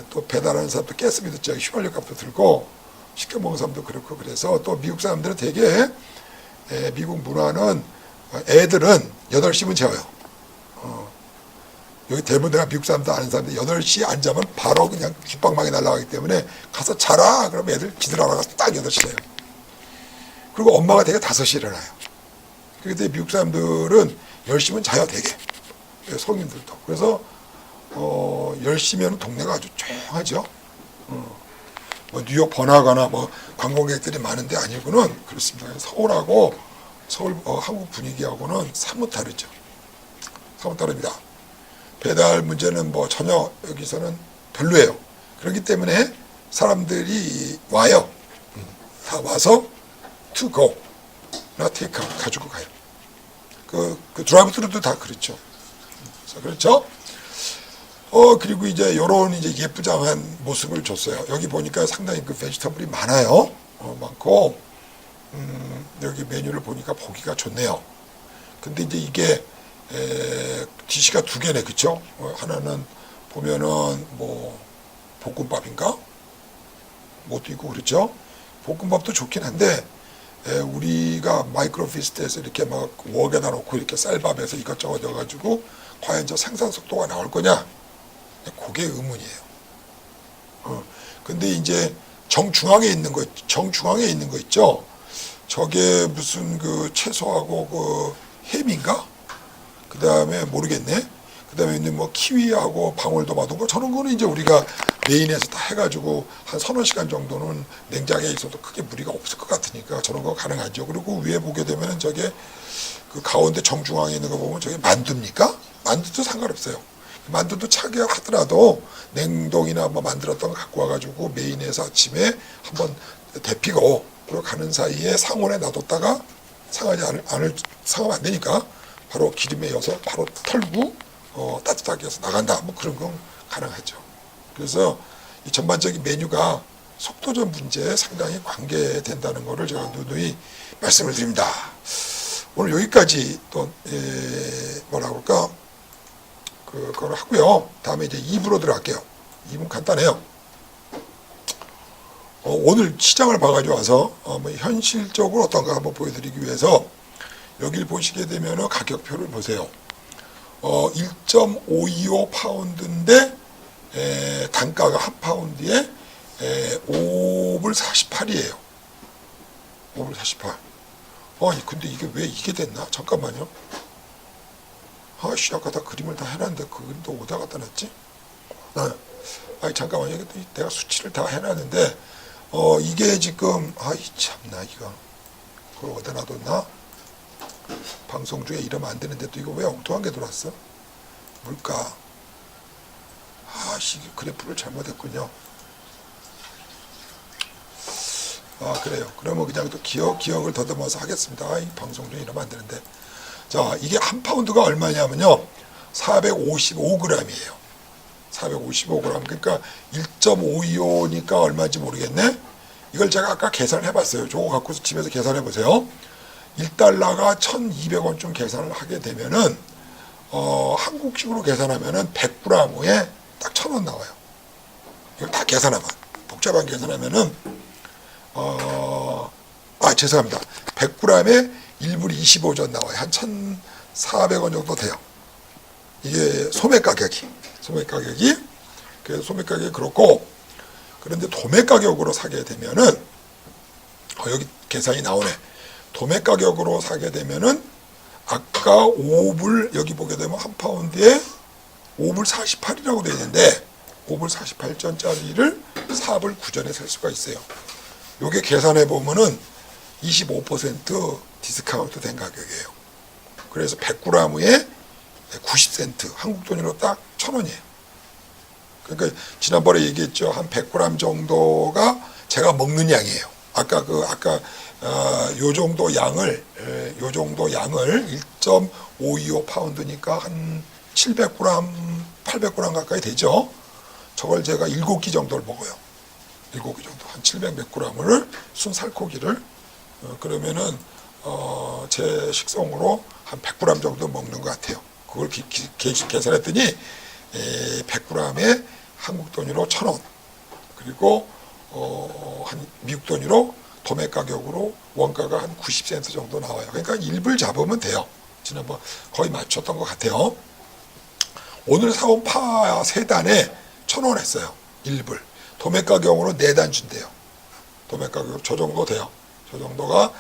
또 배달하는 사람도 가스비도 저기 휘발유 값도 들고 시켜 먹는 사람도 그렇고, 그래서 또 미국 사람들은 되게 미국 문화는 애들은 8시면 재워요. 여기 대부분 내가 미국 사람도 아는 사람들 8시에 안 자면 바로 그냥 귓방망이 날아가기 때문에 가서 자라. 그러면 애들 지들 알아가서 딱 8시에 자요. 그리고 엄마가 되게 5시에 일어나요. 그런데 미국 사람들은 10시면 자요 되게. 성인들도. 그래서 10시면 동네가 아주 조용하죠. 뭐 뉴욕 번화가나 뭐 관광객들이 많은데 아니고는 그렇습니다. 서울하고 서울 한국 분위기하고는 사뭇 다르죠. 사뭇 다릅니다. 배달 문제는 뭐 전혀 여기서는 별로예요. 그렇기 때문에 사람들이 와요. 다 와서 to go 나 take out 가지고 가요. 그 드라이브 스루도 다 그렇죠. 그렇죠? 그리고 이제 요런 이제 예쁘장한 모습을 줬어요. 여기 보니까 상당히 그 베지터블이 많아요. 많고, 여기 메뉴를 보니까 보기가 좋네요. 근데 이제 이게, 디시가 두 개네, 그쵸? 하나는 보면은 뭐, 볶음밥인가? 뭐도 있고, 그렇죠? 볶음밥도 좋긴 한데, 우리가 마이크로피스트에서 이렇게 막 웍에다 놓고 이렇게 쌀밥에서 이것저것 넣어가지고, 과연 저 생산 속도가 나올 거냐? 그게 의문이에요. 근데 이제 정중앙에 있는 거 있죠? 저게 무슨 그 채소하고 그 햄인가? 그 다음에 모르겠네. 그 다음에 있는 뭐 키위하고 방울토마토 거 저런 거는 이제 우리가 메인에서 다 해가지고 한 서너 시간 정도는 냉장에 있어도 크게 무리가 없을 것 같으니까 저런 거 가능하죠. 그리고 위에 보게 되면은 저게 그 가운데 정중앙에 있는 거 보면 저게 만두입니까? 만두도 상관없어요. 만두도 차게 하더라도 냉동이나 뭐 만들었던 거 갖고 와가지고 메인에서 아침에 한번 데피고 그리고 가는 사이에 상온에 놔뒀다가 상하면 안 되니까 바로 기름에 넣어서 바로 털고 따뜻하게 해서 나간다. 뭐 그런 건 가능하죠. 그래서 이 전반적인 메뉴가 속도적 문제에 상당히 관계된다는 것을 제가 누누이 말씀을 드립니다. 오늘 여기까지 또 뭐라고 할까 그걸 하고요. 다음에 이제 2부로 들어갈게요. 2부는 간단해요. 오늘 시장을 봐가지고 와서 뭐 현실적으로 어떤가 한번 보여드리기 위해서 여기를 보시게 되면 가격표를 보세요. 1.525 파운드인데 단가가 한 파운드에 5불 48이에요. 5불 48. 근데 이게 왜 이게 됐나? 잠깐만요. 아까 다 그림을 다 해놨는데 그 그림도 어디다 갖다 놨지? 잠깐만요. 내가 수치를 다 해놨는데 이게 지금 참나 이거 그걸 어디다 놔뒀나? 방송 중에 이러면 안 되는데 또 이거 왜 엉뚱한 게 들어왔어? 뭘까? 이게 그래프를 잘못했군요. 그래요. 그러면 그냥 또 기억을 더듬어서 하겠습니다. 이 방송 중에 이러면 안 되는데. 자, 이게 한 파운드가 얼마냐면요. 455g이에요. 455g. 그러니까 1.525니까 얼마인지 모르겠네. 이걸 제가 아까 계산을 해봤어요. 저거 갖고서 집에서 계산해 보세요. 1달러가 1,200원쯤 계산을 하게 되면은, 한국식으로 계산하면은 100g에 딱 1,000원 나와요. 이걸 다 계산하면. 복잡한 계산하면은, 죄송합니다. 100g에 1불 25전 나와요. 한 1,400원 정도 돼요. 이게 소매 가격이. 그래서 소매 가격이 그렇고, 그런데 도매 가격으로 사게 되면은, 여기 계산이 나오네. 도매 가격으로 사게 되면은, 아까 5불, 여기 보게 되면 한 파운드에 5불 48이라고 되어 있는데, 5불 48전짜리를 4불 9전에 살 수가 있어요. 요게 계산해 보면은 25% 디스카운트 된 가격이에요. 그래서 100g에 90센트, 한국 돈으로 딱 1,000원이에요. 그러니까 지난번에 얘기했죠. 한 100g 정도가 제가 먹는 양이에요. 요 정도 양을 1.525 파운드니까 한 700g, 800g 가까이 되죠. 저걸 제가 7끼 정도를 먹어요. 7끼 정도. 한 700몇 g을 순살코기를 그러면은 제 식성으로 한 100g 정도 먹는 것 같아요. 그걸 계산했더니 100g에 한국 돈으로 1,000원 그리고 한 미국 돈으로 도매 가격으로 원가가 한 90센트 정도 나와요. 그러니까 1불 잡으면 돼요. 지난번 거의 맞췄던 것 같아요. 오늘 사온 파 3단에 1,000원 했어요. 1불. 도매 가격으로 4단 준대요. 도매 가격 저 정도 돼요. 저 정도가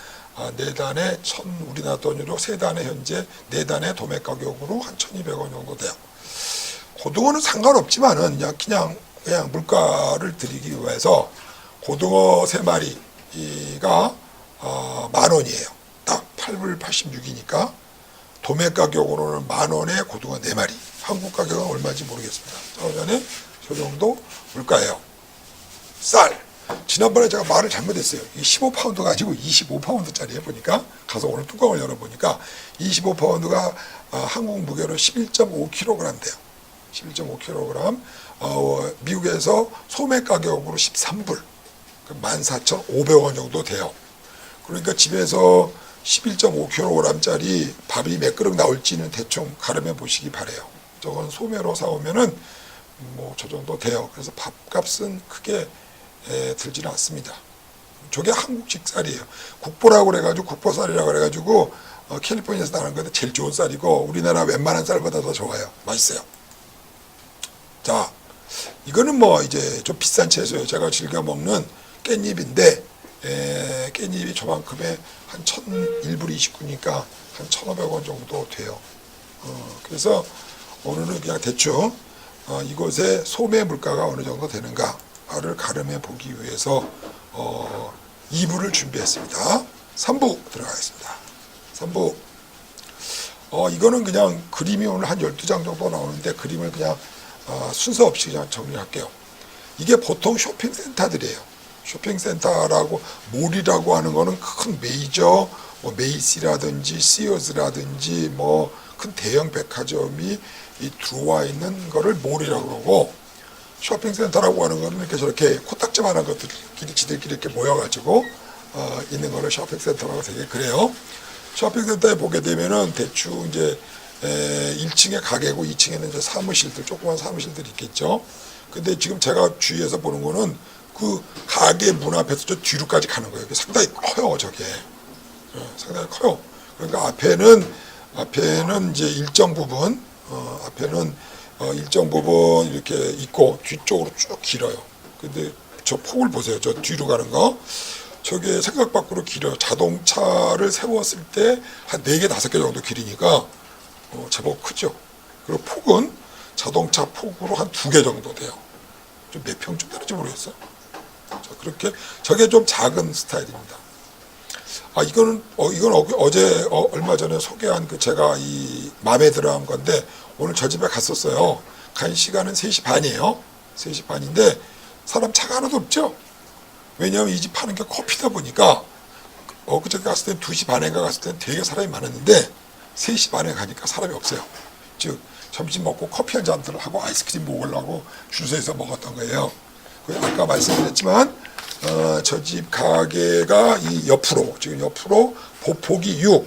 4단에 우리나라 돈으로 3단에 현재 4단의 도매 가격으로 한 1,200원 정도 돼요. 고등어는 상관없지만은 그냥 물가를 드리기 위해서 고등어 3마리가 10,000원이에요. 딱 8불 86이니까 도매 가격으로는 10,000원에 고등어 4마리. 한국 가격은 얼마인지 모르겠습니다. 전에 저 정도 물가예요. 쌀. 지난번에 제가 말을 잘못했어요. 이 15파운드가 아니고 25파운드짜리에 보니까 가서 오늘 뚜껑을 열어보니까 25파운드가 한국 무게로 11.5kg 돼요. 11.5kg. 미국에서 소매 가격으로 13불. 14,500원 정도 돼요. 그러니까 집에서 11.5kg짜리 밥이 몇 그릇 나올지는 대충 가늠해 보시기 바래요. 저건 소매로 사오면은 뭐 저 정도 돼요. 그래서 밥값은 크게 들지는 않습니다. 저게 한국식 쌀이에요. 국보라고 그래가지고 국보쌀이라고 그래가지고 캘리포니아에서 나는 건데 제일 좋은 쌀이고 우리나라 웬만한 쌀보다 더 좋아요. 맛있어요. 자, 이거는 뭐 이제 좀 비싼 채소예요. 제가 즐겨 먹는 깻잎인데 깻잎이 저만큼에 한 1불 29니까 한 1,500원 정도 돼요. 그래서 오늘은 그냥 대충 이곳의 소매 물가가 어느 정도 되는가를 가늠해 보기 위해서 2부를 준비했습니다. 3부 들어가겠습니다. 3부. 이거는 그냥 그림이 오늘 한 12장 정도 나오는데 그림을 그냥 순서 없이 그냥 정리할게요. 이게 보통 쇼핑센터들이에요. 쇼핑센터라고 몰이라고 하는 거는 큰 메이저 뭐 메이시라든지 시어즈라든지 뭐 큰 대형 백화점이 들어와 있는 거를 몰이라고 그러고 쇼핑센터라고 하는 거는 이렇게 저렇게 코딱지만한 것들끼리 지들끼리 이렇게 모여가지고 있는 거를 쇼핑센터라고 되게 그래요. 쇼핑센터에 보게 되면은 대충 이제 1층에 가게고 2층에는 이제 사무실들 조그만 사무실들이 있겠죠. 근데 지금 제가 주위에서 보는 거는 그 가게 문 앞에서 저 뒤로까지 가는 거예요. 상당히 커요, 저게. 상당히 커요. 그러니까 앞에는 이제 일정 부분, 앞에는 일정 부분 이렇게 있고 뒤쪽으로 쭉 길어요. 근데 저 폭을 보세요. 저 뒤로 가는 거. 저게 생각 밖으로 길어요. 자동차를 세웠을 때 한 4개, 5개 정도 길이니까 제법 크죠. 그리고 폭은 자동차 폭으로 한 2개 정도 돼요. 좀 몇 평쯤 되는지 모르겠어요. 그렇게 저게 좀 작은 스타일입니다. 이건 어제 얼마 전에 소개한 제가 이 마음에 들어한 건데 오늘 저 집에 갔었어요. 간 시간은 3시 반이에요. 3시 반인데 사람 차가 하나도 없죠. 왜냐하면 이 집 파는 게 커피다 보니까 그저께 갔을 때 2시 반인가 갔을 때는 되게 사람이 많았는데 3시 반에 가니까 사람이 없어요. 즉 점심 먹고 커피 한 잔들 하고 아이스크림 먹으려고 줄 서서 먹었던 거예요. 아까 말씀드렸지만 저 집 가게가 이 옆으로 지금 옆으로 보폭이 6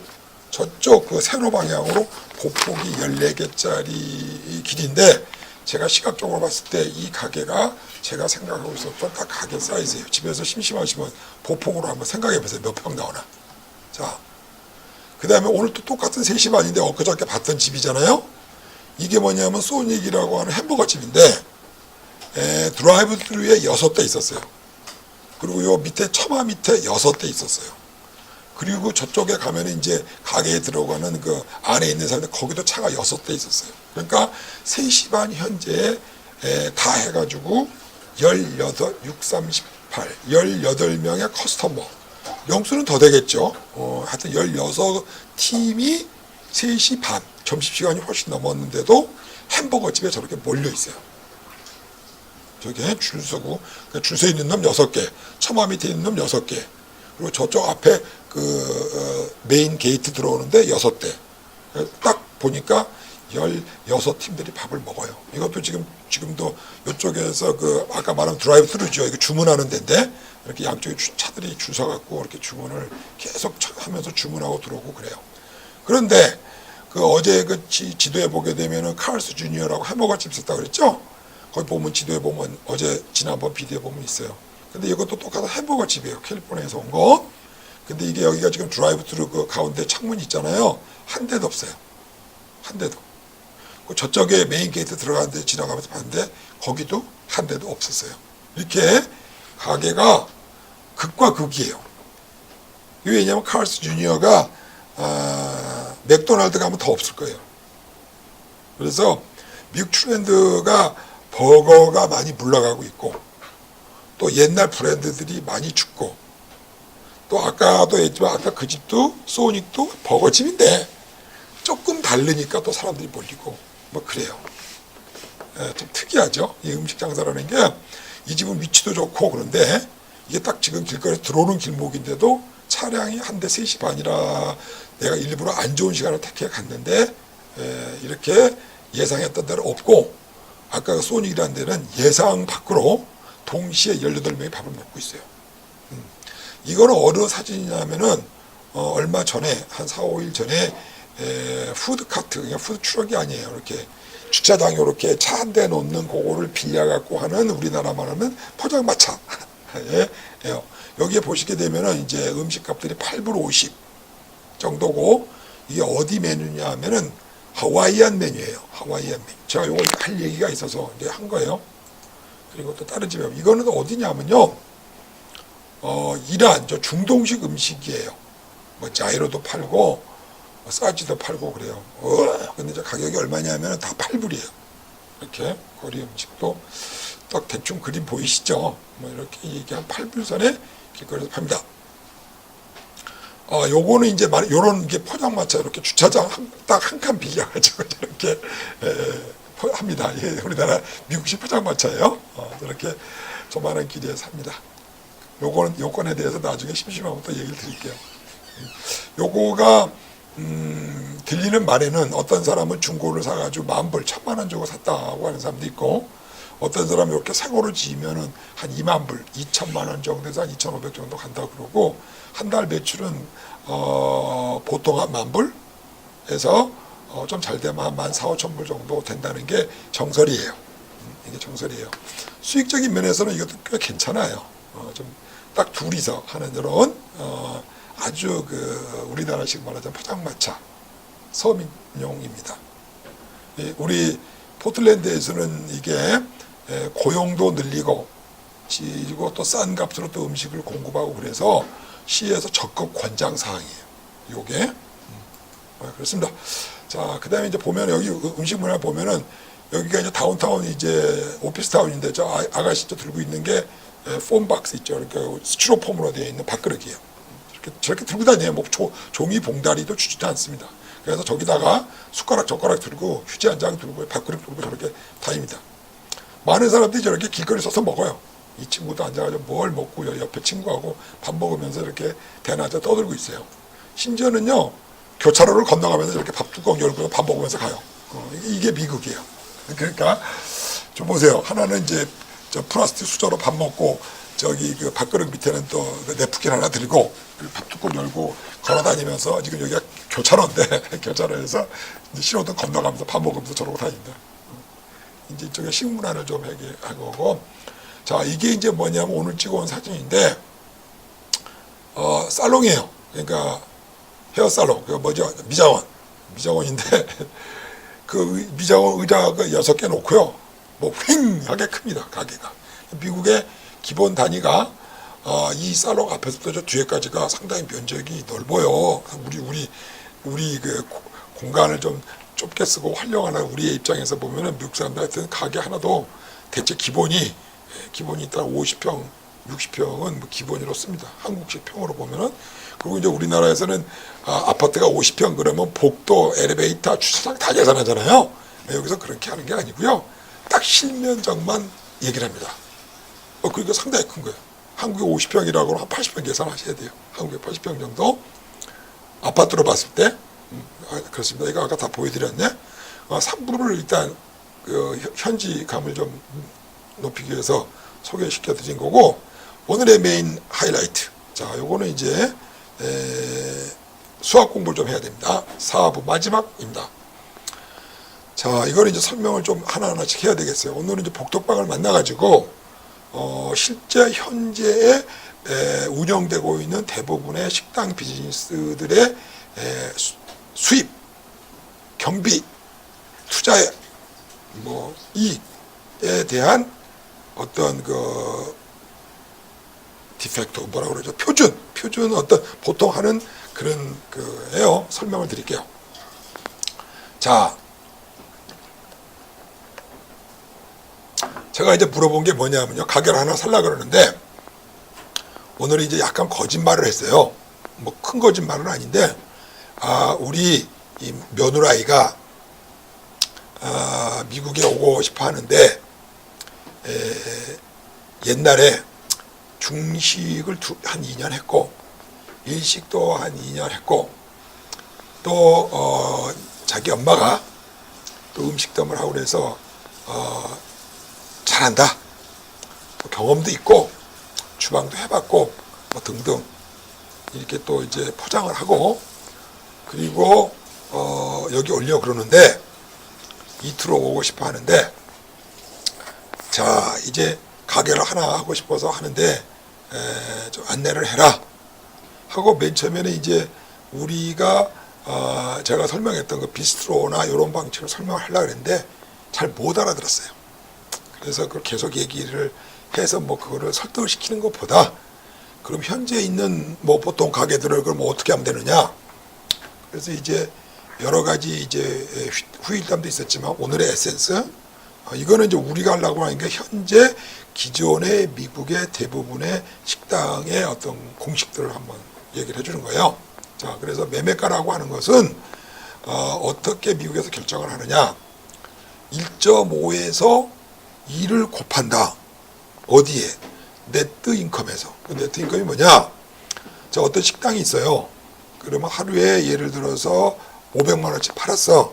저쪽 그 세로 방향으로 보폭이 14개짜리 길인데 제가 시각적으로 봤을 때 이 가게가 제가 생각하고 있었던 딱 가게 사이즈예요. 집에서 심심하시면 보폭으로 한번 생각해 보세요. 몇 평 나오나. 자, 그 다음에 오늘 또 똑같은 3시 반인데 엊그저께 봤던 집이잖아요. 이게 뭐냐면 소닉이라고 하는 햄버거 집인데 드라이브 스루에 6대 있었어요. 그리고 요 밑에 처마 밑에 6대 있었어요. 그리고 저쪽에 가면 이제 가게에 들어가는 그 안에 있는 사람들 거기도 차가 6대 있었어요. 그러니까 3시 반 현재 다 해가지고 18, 6, 38, 18명의 커스터머. 명수는 더 되겠죠. 하여튼 16팀이 3시 반, 점심시간이 훨씬 넘었는데도 햄버거 집에 저렇게 몰려 있어요. 저게 줄 서고, 줄 서 있는 놈 6개, 처마 밑에 있는 놈 6개, 그리고 저쪽 앞에 메인 게이트 들어오는데 6대. 딱 보니까 16팀들이 밥을 먹어요. 이것도 지금도 이쪽에서 아까 말한 드라이브 스루죠. 이거 주문하는 데인데, 이렇게 양쪽에 차들이 줄 서갖고 이렇게 주문을 계속 하면서 주문하고 들어오고 그래요. 그런데 어제 지도에 보게 되면은 카를스 주니어라고 햄버거 집 있었다 그랬죠? 거기 보면 지도에 보면 지난번 비디오에 보면 있어요. 근데 이것도 똑같은 햄버거 집이에요. 캘리포니아에서 온 거. 근데 이게 여기가 지금 드라이브 트루 가운데 창문 있잖아요. 한 대도 없어요. 한 대도. 저쪽에 메인 게이트 들어가는데 지나가면서 봤는데 거기도 한 대도 없었어요. 이렇게 가게가 극과 극이에요. 이게 왜냐하면 카르스 주니어가 맥도날드 가면 더 없을 거예요. 그래서 미국 트렌드가 버거가 많이 물러가고 있고, 또 옛날 브랜드들이 많이 죽고, 또 아까도 했지만 아까 그 집도 소닉도 버거집인데 조금 다르니까 또 사람들이 몰리고 뭐 그래요. 좀 특이하죠. 이 음식 장사라는 게 이 집은 위치도 좋고 그런데 이게 딱 지금 길거리에 들어오는 길목인데도 차량이 한 대 3시 반이라 내가 일부러 안 좋은 시간을 택해 갔는데 이렇게 예상했던 대로 없고, 아까 그 소닉이라는 데는 예상 밖으로 동시에 18명이 밥을 먹고 있어요. 이거는 어느 사진이냐면은 얼마 전에 한 4, 5일 전에 푸드카트, 그냥 푸드트럭이 아니에요. 이렇게 주차장에 이렇게 차 한 대 놓는 그거를 빌려갖고 하는, 우리나라만 하면 포장마차. 예, 예. 여기에 보시게 되면은 이제 음식값들이 8불 50 정도고, 이게 어디 메뉴냐 하면은 하와이안 메뉴예요. 하와이안 메뉴. 제가 이거 할 얘기가 있어서 이제 한 거예요. 그리고 또 다른 집에, 이거는 어디냐면요. 이란, 저 중동식 음식이에요. 뭐 자이로도 팔고, 싸지도 팔고 그래요. 근데 이제 가격이 얼마냐면 다 8불이에요. 이렇게 거리 음식도 딱 대충 그림 보이시죠? 뭐 이렇게 이게 한 8불 선에 길거리에서 팝니다. 요거는 이제 요런 게 포장마차 이렇게 주차장 딱 한 칸 빌려가지고 이렇게 합니다. 예, 우리나라 미국식 포장마차예요. 이렇게 조만한 길에 삽니다. 요건에 대해서 나중에 심심하면 또 얘기를 드릴게요. 요거가 들리는 말에는 어떤 사람은 중고를 사가지고 10,000불, 1,000,000원 주고 샀다고 하는 사람도 있고, 어떤 사람이 이렇게 새거로 지으면은 한 20,000불, 2,000,000원 정도에서 한 2,500 정도 간다고 그러고, 한 달 매출은 보통 한 10,000불에서 좀 잘 되면 한 14,000-15,000불 정도 된다는 게 정설이에요. 이게 정설이에요. 수익적인 면에서는 이것도 꽤 괜찮아요. 좀 딱 둘이서 하는 이런 아주 우리나라식 말하자면 포장마차 서민용입니다. 우리 포틀랜드에서는 이게 고용도 늘리고, 그리고 또 싼 값으로 또 음식을 공급하고 그래서 시에서 적극 권장 사항이에요. 요게 그렇습니다. 자, 그다음에 이제 보면 여기 음식 문화 보면은 여기가 이제 다운타운, 이제 오피스타운인데 저 아가씨 저 들고 있는 게 폼박스 있죠. 그러니까 스티로폼으로 되어 있는 밥그릇이에요. 저렇게 들고 다녀요. 뭐 종이 봉다리도 주지도 않습니다. 그래서 저기다가 숟가락 젓가락 들고 휴지 한 장 들고 밥그릇 들고 저렇게 다닙니다. 많은 사람들이 저렇게 길거리 서서 먹어요. 이 친구도 앉아가지고 뭘 먹고 옆에 친구하고 밥 먹으면서 이렇게 대낮에 떠들고 있어요. 심지어는요, 교차로를 건너가면서 이렇게 밥 뚜껑 열고 밥 먹으면서 가요. 이게 미국이에요. 그러니까 좀 보세요. 하나는 이제 저 플라스틱 수저로 밥 먹고, 저기 그 밥그릇 밑에는 또 네프킨 하나 들고 밥 뚜껑 열고 걸어다니면서, 지금 여기가 교차로인데 교차로에서 이제 신호등 건너가면서 밥 먹으면서 저러고 다닌다. 이제 이쪽에 식문화를 좀 한 거고. 자, 이게 이제 뭐냐면 오늘 찍어온 사진인데, 살롱이에요. 그러니까 헤어살롱, 그 뭐죠, 미장원인데 그 미장원 의자가 6개 놓고요, 뭐 휑하게 큽니다. 가게가. 미국의 기본 단위가 이 살롱 앞에서부터 저 뒤에까지가 상당히 면적이 넓어요. 우리 그 공간을 좀 좁게 쓰고 활용하는 우리의 입장에서 보면은 미국 사람들한테는 가게 하나도 대체 기본이 일단 50평, 60평은 뭐 기본으로 씁니다. 한국식 평으로 보면은. 그리고 이제 우리나라에서는 아파트가 50평 그러면 복도, 엘리베이터, 주차장 다 계산하잖아요. 여기서 그렇게 하는 게 아니고요. 딱 실면적만 얘기를 합니다. 그러니까 상당히 큰 거예요. 한국에 50평이라고 한 80평 계산하셔야 돼요. 한국에 80평 정도. 아파트로 봤을 때. 그렇습니다. 이거 아까 다 보여드렸네. 3부를 일단 현지감을 좀 높이기 위해서 소개시켜 드린 거고, 오늘의 메인 하이라이트. 자, 요거는 이제 수학 공부를 좀 해야 됩니다. 4부 마지막입니다. 자, 이거는 이제 설명을 좀 하나하나씩 해야 되겠어요. 오늘은 이제 복덕방을 만나가지고 실제 현재에 운영되고 있는 대부분의 식당 비즈니스들의 수입, 경비, 투자액, 뭐 이익에 대한 어떤 디펙트 뭐라고 그러죠? 표준 어떤 보통 하는 그런 그예요. 설명을 드릴게요. 자, 제가 이제 물어본 게 뭐냐면요. 가게를 하나 살라 그러는데 오늘 이제 약간 거짓말을 했어요. 뭐 큰 거짓말은 아닌데 우리 이 며느라이가 미국에 오고 싶어 하는데 옛날에 중식을 한 2년 했고 일식도 한 2년 했고 또 자기 엄마가 또 음식점을 하고 그래서 잘한다. 경험도 있고 주방도 해봤고 뭐 등등 이렇게 또 이제 포장을 하고 그리고 여기 올려 그러는데 이틀 오고 싶어 하는데 자 이제 가게를 하나 하고 싶어서 하는데 좀 안내를 해라 하고 맨 처음에는 이제 우리가 제가 설명했던 그 비스트로나 이런 방식으로 설명을 하려고 했는데 잘 못 알아들었어요. 그래서 그걸 계속 얘기를 해서 뭐 그거를 설득을 시키는 것보다 그럼 현재 있는 뭐 보통 가게들을 그럼 어떻게 하면 되느냐. 그래서 이제 여러 가지 이제 후일담도 있었지만 오늘의 에센스 이거는 이제 우리가 하려고 하는 게 현재 기존의 미국의 대부분의 식당의 어떤 공식들을 한번 얘기를 해주는 거예요. 자, 그래서 매매가라고 하는 것은 어떻게 미국에서 결정을 하느냐. 1.5에서 2를 곱한다. 어디에? 네트 인컴에서. 그 네트 인컴이 뭐냐? 자, 어떤 식당이 있어요. 그러면 하루에 예를 들어서 500만 원씩 팔았어.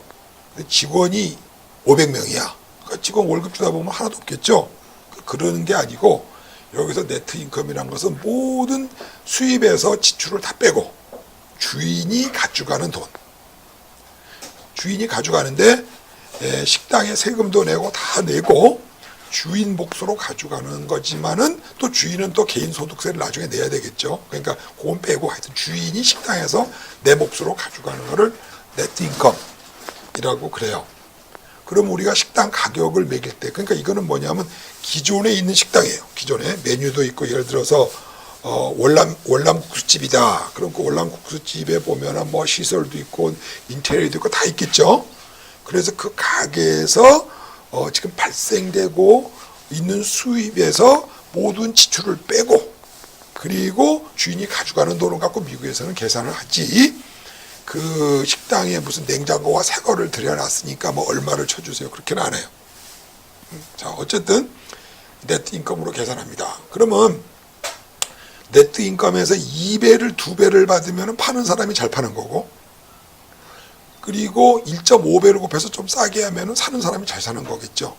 직원이 500명이야. 그러니까 직원 월급 주다 보면 하나도 없겠죠. 그러는 게 아니고 여기서 네트 인컴이라는 것은 모든 수입에서 지출을 다 빼고 주인이 가져가는 돈. 주인이 가져가는데 식당에 세금도 내고 다 내고 주인 몫으로 가져가는 거지만은 또 주인은 또 개인 소득세를 나중에 내야 되겠죠. 그러니까 그건 빼고 하여튼 주인이 식당에서 내 몫으로 가져가는 거를 네트 인컴이라고 그래요. 그럼 우리가 식당 가격을 매길 때 그러니까 이거는 뭐냐면 기존에 있는 식당이에요. 기존에 메뉴도 있고 예를 들어서 월남국수집이다. 그럼 그 월남국수집에 보면은 뭐 시설도 있고 인테리어도 있고 다 있겠죠. 그래서 그 가게에서 지금 발생되고 있는 수입에서 모든 지출을 빼고 그리고 주인이 가져가는 돈을 갖고 미국에서는 계산을 하지 그 식당에 무슨 냉장고와 새거를 들여놨으니까 뭐 얼마를 쳐주세요 그렇게는 안 해요. 자 어쨌든 네트 인컴으로 계산합니다. 그러면 네트 인컴에서 2배를 2배를 받으면 파는 사람이 잘 파는 거고 그리고 1.5배를 곱해서 좀 싸게 하면 사는 사람이 잘 사는 거겠죠.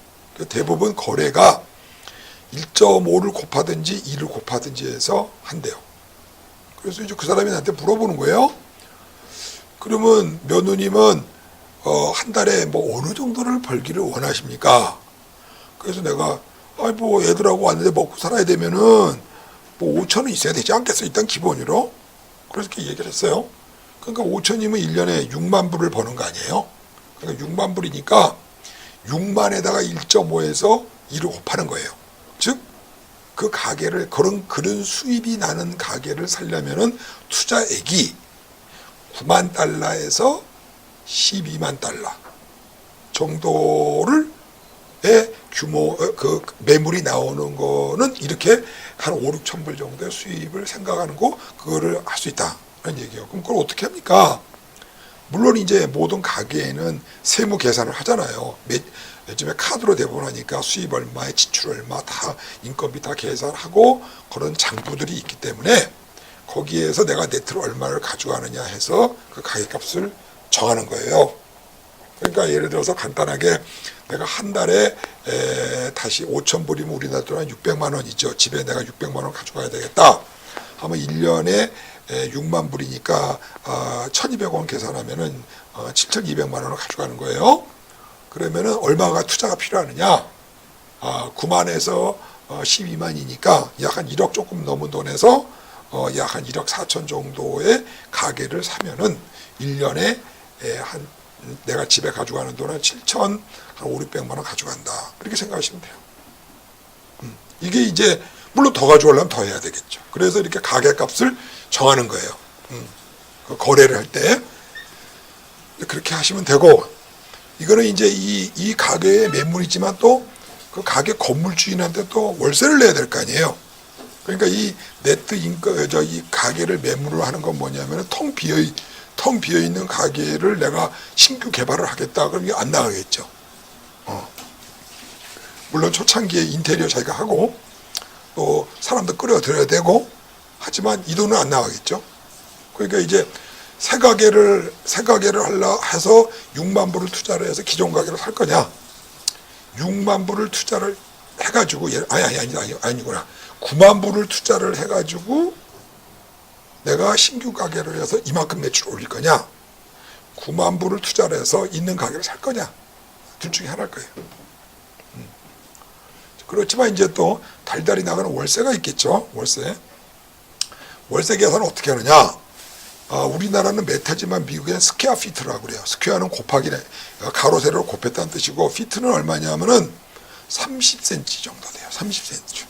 대부분 거래가 1.5를 곱하든지 2를 곱하든지 해서 한대요. 그래서 이제 그 사람이 나한테 물어보는 거예요. 그러면 며느님은 한 달에 뭐 어느 정도를 벌기를 원하십니까? 그래서 내가 뭐 애들하고 왔는데 먹고 살아야 되면은 뭐 5천은 있어야 되지 않겠어? 일단 기본으로. 그래서 이렇게 얘기를 했어요. 그러니까 5천이면 1년에 6만 불을 버는 거 아니에요? 그러니까 6만 불이니까 6만에다가 1.5에서 2를 곱하는 거예요. 즉, 그 가게를, 그런 수입이 나는 가게를 살려면은 투자액이 9만 달러에서 12만 달러 정도를 의 규모, 그 매물이 나오는 거는 이렇게 한 5, 6천 불 정도의 수입을 생각하는 거, 그거를 할 수 있다. 라는 얘기예요. 그럼 그걸 어떻게 합니까? 물론 이제 모든 가게에는 세무 계산을 하잖아요. 요즘에 카드로 대부분하니까 수입 얼마에 지출 얼마 다 인건비 다 계산하고 그런 장부들이 있기 때문에 거기에서 내가 네트로 얼마를 가져가느냐 해서 그 가게값을 정하는 거예요. 그러니까 예를 들어서 간단하게 내가 한 달에 다시 5천 불이면 우리나라 돈 한 600만 원이죠. 집에 내가 600만 원 가져가야 되겠다. 하면 1년에 6만 불이니까 1,200원 계산하면은 7,200만 원을 가져가는 거예요. 그러면은 얼마가 투자가 필요하느냐? 9만에서 12만이니까 약 한 1억 조금 넘은 돈에서 약 한 1억 4천 정도의 가게를 사면은 1년에 한 내가 집에 가져가는 돈은 7천 한 5, 600만 원 가져간다. 이렇게 생각하시면 돼요. 이게 이제 물론 더 가져오려면 더 해야 되겠죠. 그래서 이렇게 가게값을 정하는 거예요. 그 거래를 할 때 그렇게 하시면 되고, 이거는 이제 이 가게의 매물이지만 또 그 가게 건물주인한테 또 월세를 내야 될 거 아니에요. 그러니까 이 네트 이 가게를 매물로 하는 건 뭐냐면 텅 비어 있는 가게를 내가 신규 개발을 하겠다 그러면 이게 안 나가겠죠. 물론 초창기에 인테리어 자기가 하고 또 사람도 끌어들여야 되고 하지만 이 돈은 안 나가겠죠. 그러니까 이제 새 가게를 하려 해서 6만 불을 투자를 해서 기존 가게를 살 거냐, 6만 불을 투자를 해가지고 아니구나 9만 불을 투자를 해가지고 내가 신규 가게를 해서 이만큼 매출을 올릴 거냐, 9만 불을 투자를 해서 있는 가게를 살 거냐, 둘 중에 하나일 거예요. 그렇지만 이제 또 달달이 나가는 월세가 있겠죠. 월세 계산은 어떻게 하느냐. 우리나라는 메타지만 미국에는 스퀘어 피트라고 그래요. 스퀘어는 곱하기네. 가로 세로를 곱했다는 뜻이고, 피트는 얼마냐면은 30cm 정도 돼요. 30cm.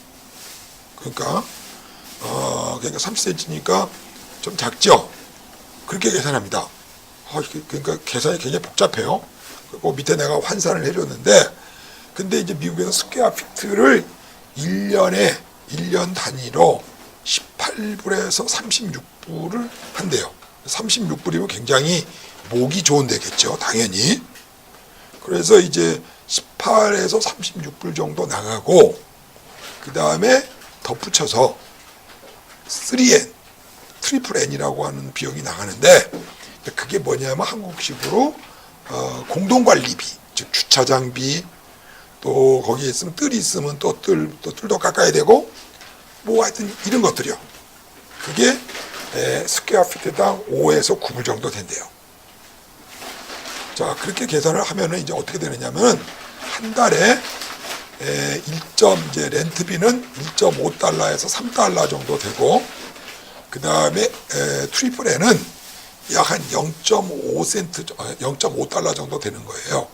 그러니까 30cm니까 좀 작죠. 그렇게 계산합니다. 그러니까 계산이 굉장히 복잡해요. 그리고 밑에 내가 환산을 해줬는데, 근데 이제 미국에서 스퀘어 피트를 1년 단위로 18불에서 36불을 한대요. 36불이면 굉장히 목이 좋은 데겠죠, 당연히. 그래서 이제 18에서 36불 정도 나가고, 그 다음에 덧붙여서 3N, 트리플 N이라고 하는 비용이 나가는데, 그게 뭐냐면 한국식으로 공동관리비, 즉 주차장비, 또 거기에 있으면 뜰이 있으면 또 뜰도 깎아야 되고, 뭐 하여튼 이런 것들이요. 그게 스퀘어 피트당 5에서 9불 정도 된대요. 자, 그렇게 계산을 하면은 이제 어떻게 되느냐면 한 달에 이제 렌트비는 1.5달러에서 3달러 정도 되고, 그 다음에 트리플 N은 약 한 0.5센트, 0.5달러 정도 되는 거예요.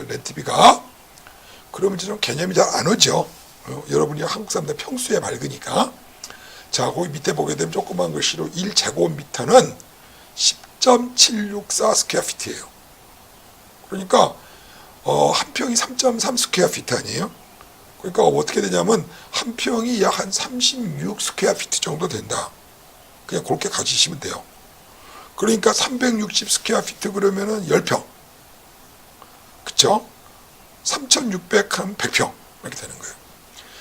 렌트비가. 그러면 좀 개념이 잘 안 오죠. 여러분이 한국 사람들 평수에 맑으니까. 자, 거기 밑에 보게 되면 조그만 글씨로 1제곱미터는 10.764 스퀘어 피트예요. 그러니까 한 평이 3.3 스퀘어 피트 아니에요? 그러니까 어떻게 되냐면 한 평이 약 한 36 스퀘어 피트 정도 된다. 그냥 그렇게 가지시면 돼요. 그러니까 360 스퀘어 피트 그러면은 10평. 그쵸? 3,600 하면 100평. 이렇게 되는 거예요.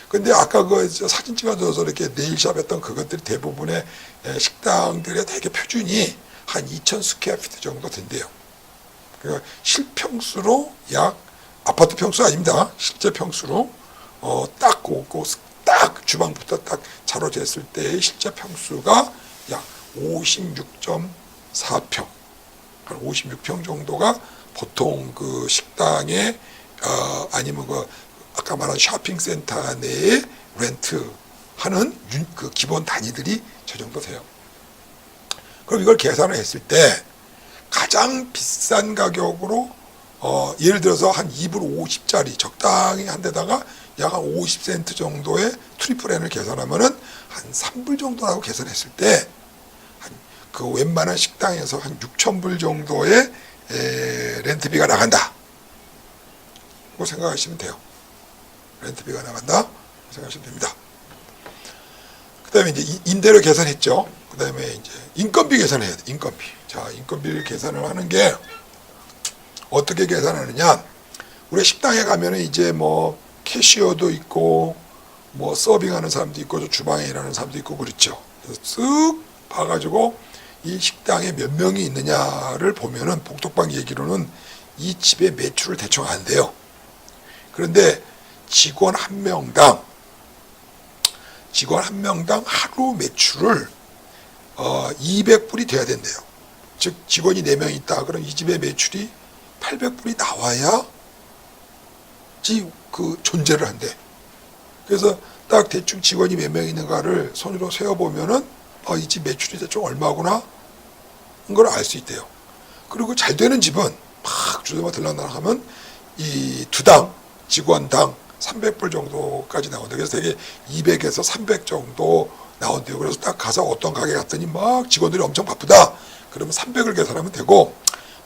근데 아까 그 사진 찍어줘서 이렇게 네일샵 했던 그것들이 대부분의 식당들의 대개 표준이 한 2,000 스퀘어 피트 정도 된대요. 그러니까 실평수로 약, 아파트 평수 아닙니다. 실제 평수로, 딱 주방부터 딱 자로 쟀을 때의 실제 평수가 약 56.4평. 한 56평 정도가 보통 그 식당에, 아니면 아까 말한 쇼핑센터 내에 렌트 하는 그 기본 단위들이 저 정도 돼요. 그럼 이걸 계산을 했을 때 가장 비싼 가격으로 예를 들어서 한 2불 50짜리 적당히 한 데다가 약 한 50센트 정도의 트리플 N을 계산하면은 한 3불 정도라고 계산했을 때 그 웬만한 식당에서 한 6,000불 정도의 렌트비가 나간다. 그거 생각하시면 돼요. 렌트비가 나간다. 생각하시면 됩니다. 그 다음에 이제 임대료 계산했죠. 그 다음에 이제 인건비 계산해야 돼. 인건비. 자, 인건비를 계산을 하는 게 어떻게 계산하느냐. 우리 식당에 가면은 이제 뭐 캐시어도 있고 뭐 서빙하는 사람도 있고 주방에 일하는 사람도 있고 그렇죠. 그래서 쓱 봐가지고 이 식당에 몇 명이 있느냐를 보면은 복덕방 얘기로는 이 집의 매출을 대충 안 돼요. 그런데 직원 한 명당 하루 매출을 200불이 돼야 된대요. 즉 직원이 4명 있다. 그럼 이 집의 매출이 800불이 나와야 그 존재를 한대. 그래서 딱 대충 직원이 몇 명 있는가를 손으로 세어보면은 이 집 매출이 대충 얼마구나 걸 알 수 있대요. 그리고 잘 되는 집은 막 주소만 들락날락 하면 이 두당 직원당 300불 정도까지 나온대요. 그래서 되게 200에서 300 정도 나온대요. 그래서 딱 가서 어떤 가게 갔더니 막 직원들이 엄청 바쁘다. 그러면 300을 계산하면 되고,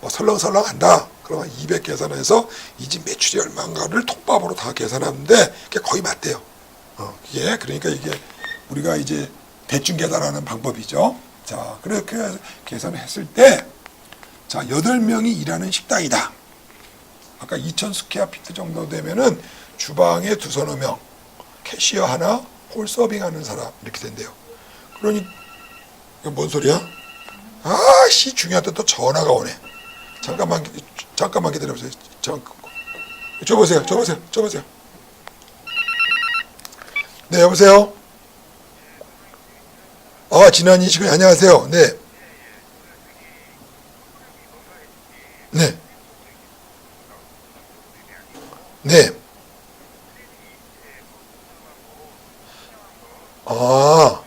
뭐 설렁설렁 한다. 그러면 200 계산해서 이 집 매출이 얼마인가를 통밥으로 다 계산하는데 그게 거의 맞대요. 이게 그러니까 이게 우리가 이제 대충 계산하는 방법이죠. 자, 그렇게 계산을 했을 때, 자, 8명이 일하는 식당이다. 아까 2000 스퀘어피트 정도 되면은 주방에 두서너 명, 캐시어 하나, 홀 서빙하는 사람 이렇게 된대요. 그러니 이거 뭔 소리야? 아씨 중요한데 또 전화가 오네. 잠깐만 기다려보세요. 저 보세요. 네, 여보세요. 진환이시군요. 안녕하세요. 네. 네. 네. 아,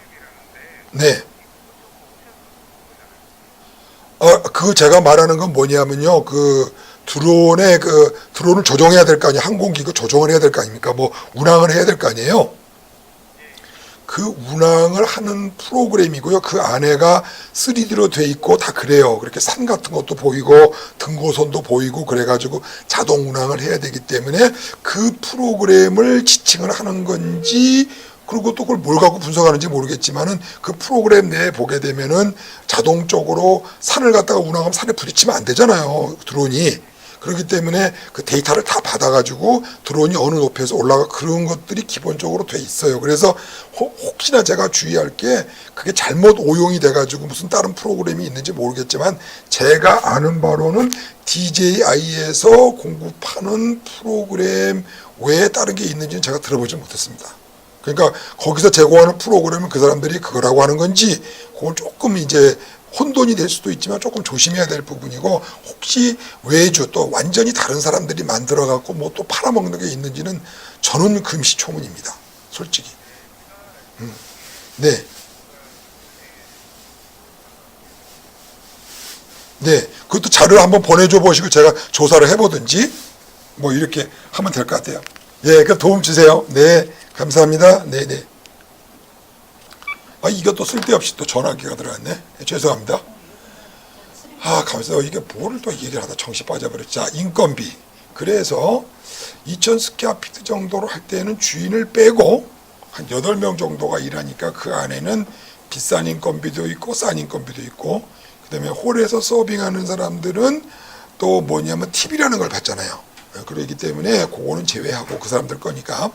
네. 그 제가 말하는 건 뭐냐면요. 드론을 조종해야 될 거 아니에요. 항공기구 조종을 해야 될 거 아닙니까? 뭐, 운항을 해야 될 거 아니에요. 그 운항을 하는 프로그램이고요. 그 안에가 3D로 돼 있고 다 그래요. 그렇게 산 같은 것도 보이고 등고선도 보이고 그래가지고 자동 운항을 해야 되기 때문에 그 프로그램을 지칭을 하는 건지 그리고 또 그걸 뭘 갖고 분석하는지 모르겠지만은 그 프로그램 내에 보게 되면은 자동적으로 산을 갖다가 운항하면 산에 부딪히면 안 되잖아요. 드론이. 그렇기 때문에 그 데이터를 다 받아가지고 드론이 어느 높이에서 올라가 그런 것들이 기본적으로 돼 있어요. 그래서 혹시나 제가 주의할 게 그게 잘못 오용이 돼가지고 무슨 다른 프로그램이 있는지 모르겠지만 제가 아는 바로는 DJI에서 공급하는 프로그램 외에 다른 게 있는지는 제가 들어보지 못했습니다. 그러니까 거기서 제공하는 프로그램은 그 사람들이 그거라고 하는 건지 그건 조금 이제 혼돈이 될 수도 있지만 조금 조심해야 될 부분이고 혹시 외주 또 완전히 다른 사람들이 만들어 갖고 뭐 또 팔아먹는 게 있는지는 저는 금시초문입니다. 솔직히. 네. 네. 그것도 자료를 한번 보내줘 보시고 제가 조사를 해보든지 뭐 이렇게 하면 될 것 같아요. 예, 그 도움 주세요. 네. 감사합니다. 네네. 이것도 쓸데없이 또 전화기가 들어갔네. 죄송합니다. 가만있어. 이게 뭐를 또 얘기를 하다 정신 빠져버렸지. 자, 인건비. 그래서 2000 스퀘어피트 정도로 할 때는 주인을 빼고 한 8명 정도가 일하니까 그 안에는 비싼 인건비도 있고 싼 인건비도 있고 그다음에 홀에서 서빙하는 사람들은 또 뭐냐면 팁이라는 걸 받잖아요. 그러기 때문에 그거는 제외하고 그 사람들 거니까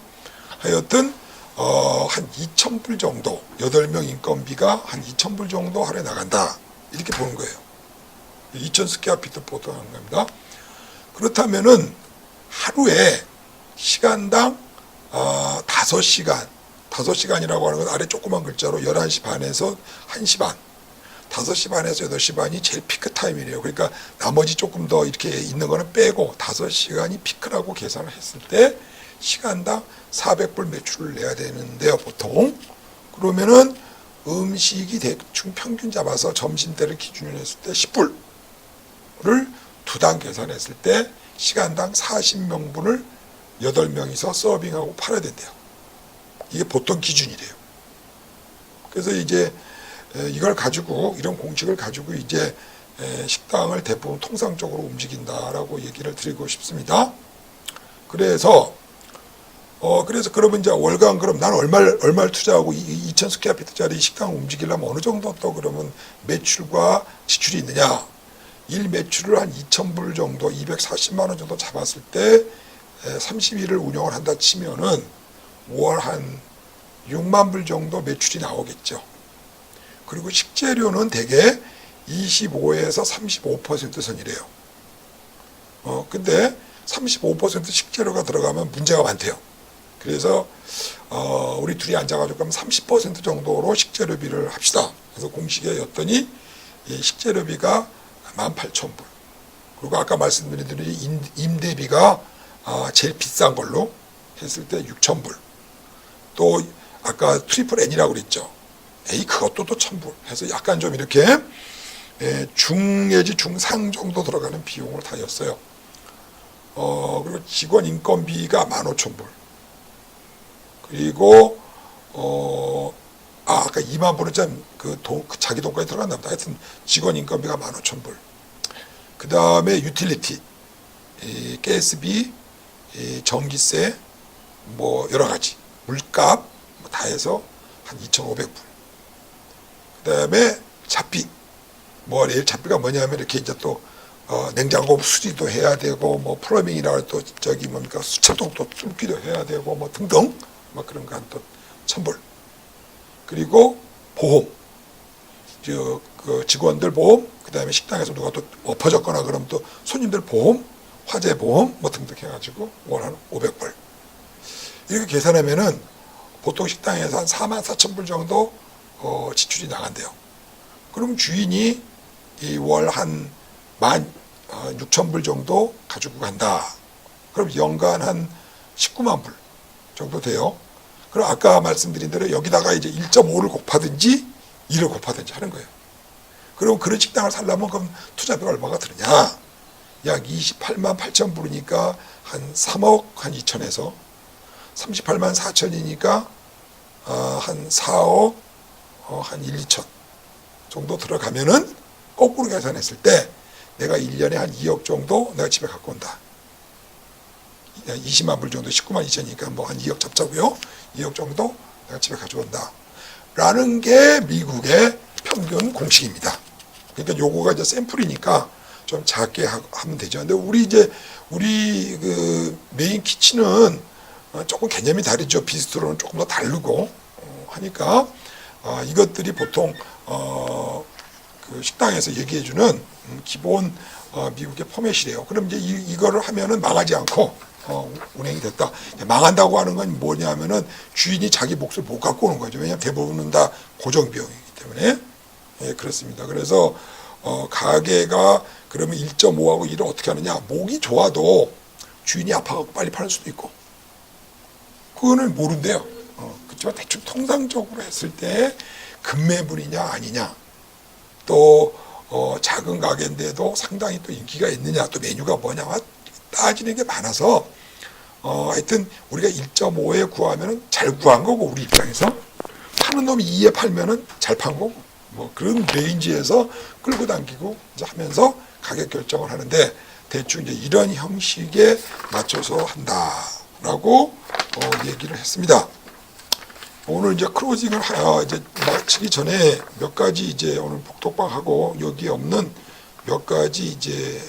하여튼 한 2,000불 정도, 8명 인건비가 한 2,000불 정도 하루에 나간다. 이렇게 보는 거예요. 2,000 스퀘어피트 보통하는 겁니다. 그렇다면은 하루에 시간당 5시간이라고 하는 건 아래 조그만 글자로 11시 반에서 1시 반, 5시 반에서 8시 반이 제일 피크 타임이래요. 그러니까 나머지 조금 더 이렇게 있는 거는 빼고 5시간이 피크라고 계산을 했을 때 시간당 400불 매출을 내야 되는데요, 보통. 그러면은 음식이 대충 평균 잡아서 점심때를 기준으로 했을 때 10불을 두 당 계산했을 때 시간당 40명분을 8명이서 서빙하고 팔아야 된대요. 이게 보통 기준이래요. 그래서 이제 이걸 가지고 이런 공식을 가지고 이제 식당을 대부분 통상적으로 움직인다라고 얘기를 드리고 싶습니다. 그래서 그러면 이제 월간 그럼 난 얼마를 투자하고 2000 스퀘어피트짜리 식당을 움직이려면 어느 정도 또 그러면 매출과 지출이 있느냐. 일 매출을 한 2000불 정도, 240만 원 정도 잡았을 때 30일을 운영을 한다 치면은 5월 한 6만 불 정도 매출이 나오겠죠. 그리고 식재료는 대개 25에서 35% 선이래요. 근데 35% 식재료가 들어가면 문제가 많대요. 그래서 우리 둘이 앉아가지고 그럼 30% 정도로 식재료비를 합시다. 그래서 공식에 였더니 이 식재료비가 18,000불. 그리고 아까 말씀드린 대로 임대비가 제일 비싼 걸로 했을 때 6,000불. 또 아까 트리플 N이라고 그랬죠. 그것도 또 1,000불 해서 약간 좀 이렇게 중 내지 중상 정도 들어가는 비용을 다 였어요. 그리고 직원 인건비가 15,000불. 그리고 아까 2만 불은 그 자기 돈까지 들어갔나 보다. 하여튼 직원 인건비가 15,000불. 그 다음에 유틸리티, 가스비, 전기세, 뭐 여러 가지 물값 뭐 다 해서 한 2,500불. 그 다음에 잡비. 잡비가 뭐냐면 이렇게 이제 또 냉장고 수리도 해야 되고 뭐 플러밍이라고 또 뭡니까 수차동도 뚫기도 해야 되고 뭐 등등 뭐 그런 거 한 또 1,000불. 그리고 보험, 그 직원들 보험, 그 다음에 식당에서 누가 또 엎어졌거나 그러면 또 손님들 보험, 화재 보험 뭐 등등 해가지고 월 한 500불. 이렇게 계산하면은 보통 식당에서 한 44,000불 정도 지출이 나간대요. 그럼 주인이 이 월 한 16,000불 정도 가지고 간다. 그럼 연간 한 19만 불 정도 돼요. 그럼 아까 말씀드린 대로 여기다가 이제 1.5를 곱하든지 2를 곱하든지 하는 거예요. 그럼 그런 식당을 살려면 그럼 투자비가 얼마가 드느냐? 약 28만 8천 불이니까 한 3억 한 2천에서 38만 4천이니까 한 4억 한 1, 2천 정도 들어가면은 거꾸로 계산했을 때 내가 1년에 한 2억 정도 내가 집에 갖고 온다. 20만 불 정도 19만 2천이니까 뭐 한 2억 잡자고요. 2억 정도 내가 집에 가져온다. 라는 게 미국의 평균 공식입니다. 그러니까 요거가 이제 샘플이니까 좀 작게 하면 되죠. 근데 우리 그 메인 키친은 조금 개념이 다르죠. 비스트로는 조금 더 다르고 하니까 이것들이 보통 그 식당에서 얘기해주는 기본 미국의 포맷이래요. 그럼 이제 이거를 하면은 망하지 않고 운행이 됐다. 망한다고 하는 건 뭐냐면은 주인이 자기 몫을 못 갖고 오는 거죠. 왜냐하면 대부분은 다 고정 비용이기 때문에. 예, 그렇습니다. 그래서 가게가 그러면 1.5하고 1을 어떻게 하느냐? 목이 좋아도 주인이 아파갖고 빨리 파는 수도 있고 그거는 모른대요. 그렇지만 대충 통상적으로 했을 때 급매물이냐 아니냐 또 작은 가게인데도 상당히 또 인기가 있느냐 또 메뉴가 뭐냐 따지는 게 많아서 하여튼 우리가 1.5에 구하면은 잘 구한 거고 우리 입장에서 파는 놈이 2에 팔면은 잘 판 거고 뭐 그런 레인지에서 끌고 당기고 이제 하면서 가격 결정을 하는데 대충 이제 이런 형식에 맞춰서 한다라고 얘기를 했습니다. 오늘 이제 클로징을 이제 마치기 전에 몇 가지 이제 오늘 복독방하고 여기 없는 몇 가지 이제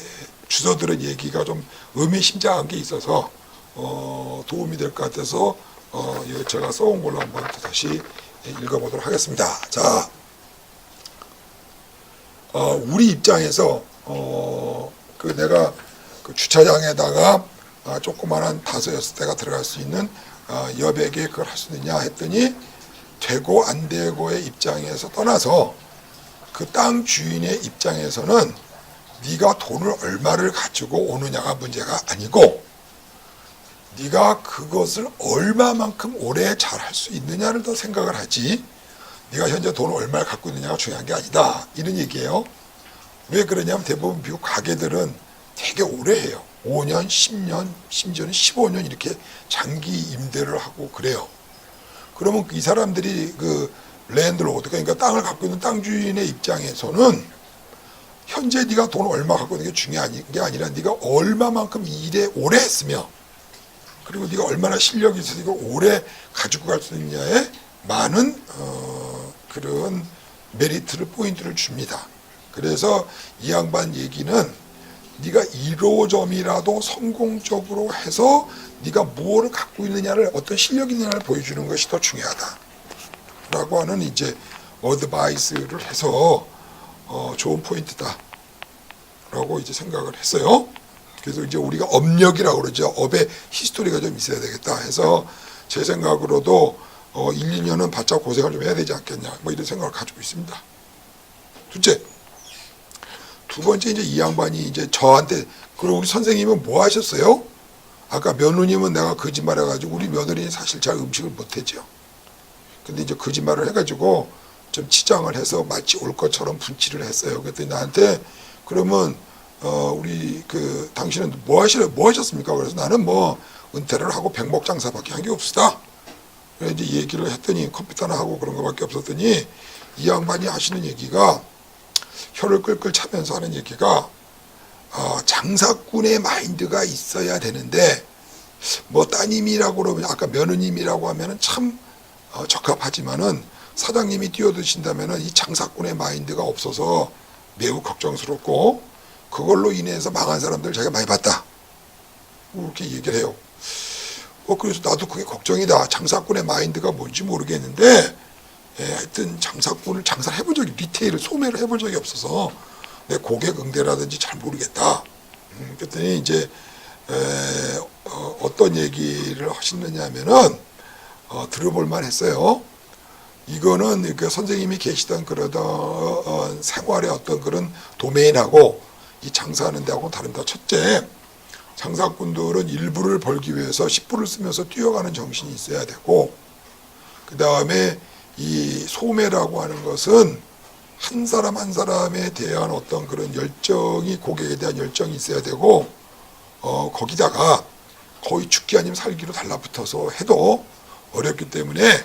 주소들의 얘기가 좀 의미심장한 게 있어서 도움이 될 것 같아서 제가 써온 걸로 한번 다시 읽어보도록 하겠습니다. 자, 우리 입장에서 그 내가 그 주차장에다가 조그만한 5, 6대가 들어갈 수 있는 여백에 그걸 할 수 있느냐 했더니 되고 안 되고의 입장에서 떠나서 그 땅 주인의 입장에서는 네가 돈을 얼마를 가지고 오느냐가 문제가 아니고 네가 그것을 얼마만큼 오래 잘 할 수 있느냐를 더 생각을 하지 네가 현재 돈을 얼마를 갖고 있느냐가 중요한 게 아니다. 이런 얘기예요. 왜 그러냐면 대부분 미국 가게들은 되게 오래 해요. 5년, 10년, 심지어는 15년 이렇게 장기 임대를 하고 그래요. 그러면 이 사람들이 그 랜드로드 그러니까 땅을 갖고 있는 땅 주인의 입장에서는 현재 네가 돈을 얼마 갖고 있는 게 중요한 게 아니라 네가 얼마만큼 일에 오래 했으며 그리고 네가 얼마나 실력이 있어서 이걸 오래 가지고 갈 수 있느냐에 많은 그런 메리트를 포인트를 줍니다. 그래서 이 양반 얘기는 네가 1호점이라도 성공적으로 해서 네가 무엇을 갖고 있느냐를 어떤 실력이 있느냐를 보여주는 것이 더 중요하다라고 하는 이제 어드바이스를 해서 좋은 포인트다라고 이제 생각을 했어요. 그래서 이제 우리가 업력이라고 그러죠. 업의 히스토리가 좀 있어야 되겠다 해서 제 생각으로도 1, 2년은 바짝 고생을 좀 해야 되지 않겠냐 뭐 이런 생각을 가지고 있습니다. 둘째. 두 번째 이제 이 양반이 이제 저한테 그럼 우리 선생님은 뭐 하셨어요? 아까 며느님은 내가 거짓말 해가지고 우리 며느리는 사실 잘 음식을 못했죠. 근데 이제 거짓말을 해가지고 좀 치장을 해서 마치 올 것처럼 분칠을 했어요. 그랬더니 나한테 그러면 우리 그 당신은 뭐 하셨습니까? 그래서 나는 뭐 은퇴를 하고 백목 장사밖에 한 게 없다. 그래서 이제 얘기를 했더니 컴퓨터나 하고 그런 거밖에 없었더니 이 양반이 하시는 얘기가 혀를 끌끌 차면서 하는 얘기가 장사꾼의 마인드가 있어야 되는데 뭐 따님이라고 그러면 아까 며느님이라고 하면은 참 적합하지만은 사장님이 뛰어드신다면은 이 장사꾼의 마인드가 없어서 매우 걱정스럽고 그걸로 인해서 망한 사람들 자기가 많이 봤다. 그렇게 얘기를 해요. 그래서 나도 그게 걱정이다. 장사꾼의 마인드가 뭔지 모르겠는데 하여튼 장사를 해본 적이 리테일을 소매를 해본 적이 없어서 내 고객 응대라든지 잘 모르겠다. 그랬더니 이제 어떤 얘기를 하시느냐 하면은 들어볼만 했어요. 이거는 그 선생님이 계시던 그러던 생활의 어떤 그런 도메인하고 이 장사하는 데하고는 다릅니다. 첫째, 장사꾼들은 1불을 벌기 위해서 10불을 쓰면서 뛰어가는 정신이 있어야 되고, 그 다음에 이 소매라고 하는 것은 한 사람 한 사람에 대한 어떤 그런 열정이, 고객에 대한 열정이 있어야 되고, 거기다가 거의 죽기 아니면 살기로 달라붙어서 해도 어렵기 때문에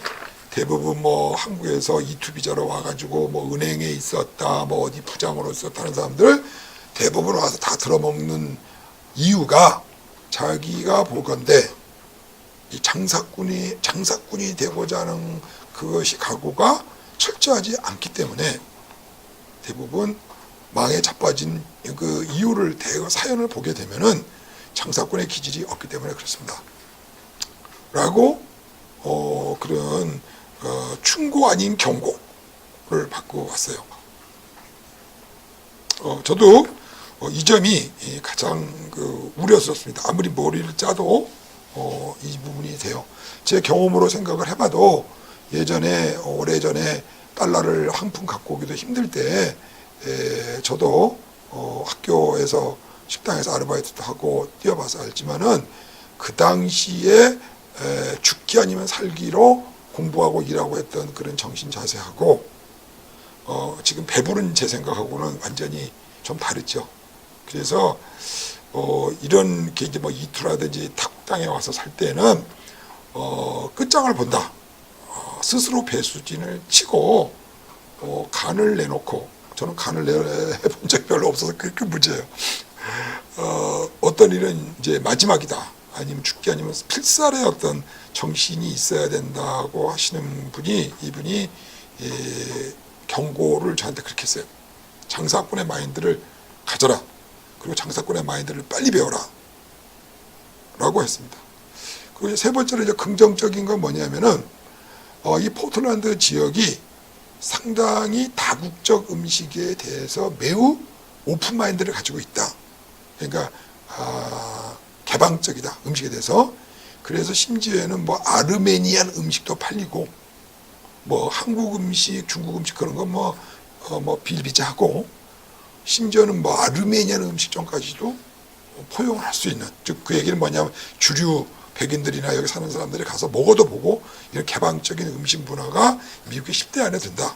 대부분 뭐 한국에서 이투비자로 와가지고 뭐 은행에 있었다, 뭐 어디 부장으로 있었다는 사람들 대부분 와서 다 들어먹는 이유가 자기가 보건대 이 장사꾼이 되고자 하는 그것이 각오가 철저하지 않기 때문에 대부분 망에 자빠진 그 이유를 사연을 보게 되면은 장사꾼의 기질이 없기 때문에 그렇습니다. 라고 그런 충고 아닌 경고를 받고 왔어요. 저도 이 점이 가장 우려스럽습니다. 아무리 머리를 짜도 이 부분이 돼요. 제 경험으로 생각을 해봐도 예전에 오래전에 달러를 한 푼 갖고 오기도 힘들 때 저도 학교에서 식당에서 아르바이트도 하고 뛰어봐서 알지만은 그 당시에 죽기 아니면 살기로 공부하고 일하고 했던 그런 정신 자세하고 지금 배부른 제 생각하고는 완전히 좀 다르죠. 그래서 이런 게 이제 뭐 이투라든지 탁당에 와서 살 때는 끝장을 본다. 스스로 배수진을 치고 간을 내놓고, 저는 간을 내본 적이 별로 없어서 그게 문제예요. 어떤 일은 이제 마지막이다, 아니면 죽기 아니면 필살의 어떤 정신이 있어야 된다고 하시는 분이, 이분이 경고를 저한테 그렇게 했어요. 장사꾼의 마인드를 가져라. 그리고 장사꾼의 마인드를 빨리 배워라. 라고 했습니다. 그리고 세 번째로 이제 긍정적인 건 뭐냐면은 이 포틀랜드 지역이 상당히 다국적 음식에 대해서 매우 오픈 마인드를 가지고 있다. 그러니까 개방적이다, 음식에 대해서. 그래서 심지어는 뭐 아르메니안 음식도 팔리고, 뭐 한국 음식, 중국 음식 그런 건 뭐 비일비재하고, 심지어는 뭐 아르메니안 음식점까지도 포용을 할 수 있는, 즉 그 얘기는 뭐냐면 주류 백인들이나 여기 사는 사람들이 가서 먹어도 보고 이런 개방적인 음식 문화가 미국의 10대 안에 든다.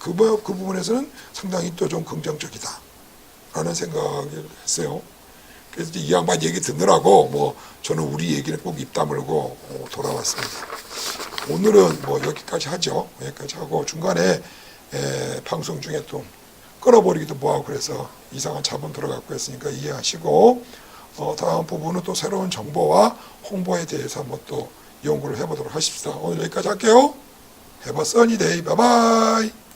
그 부분에서는 상당히 또 좀 긍정적이다 라는 생각을 했어요. 그래서 이 양반 얘기 듣느라고 뭐 저는 우리 얘기는 꼭 입 다물고 돌아왔습니다. 오늘은 뭐 여기까지 하죠. 여기까지 하고 중간에 방송 중에 또 끊어버리기도 뭐하고 그래서 이상한 자본 들어갔고 했으니까 이해하시고, 다음 부분은 또 새로운 정보와 홍보에 대해서 한번 또 연구를 해보도록 하십시다. 오늘 여기까지 할게요. Have a sunny day. Bye bye.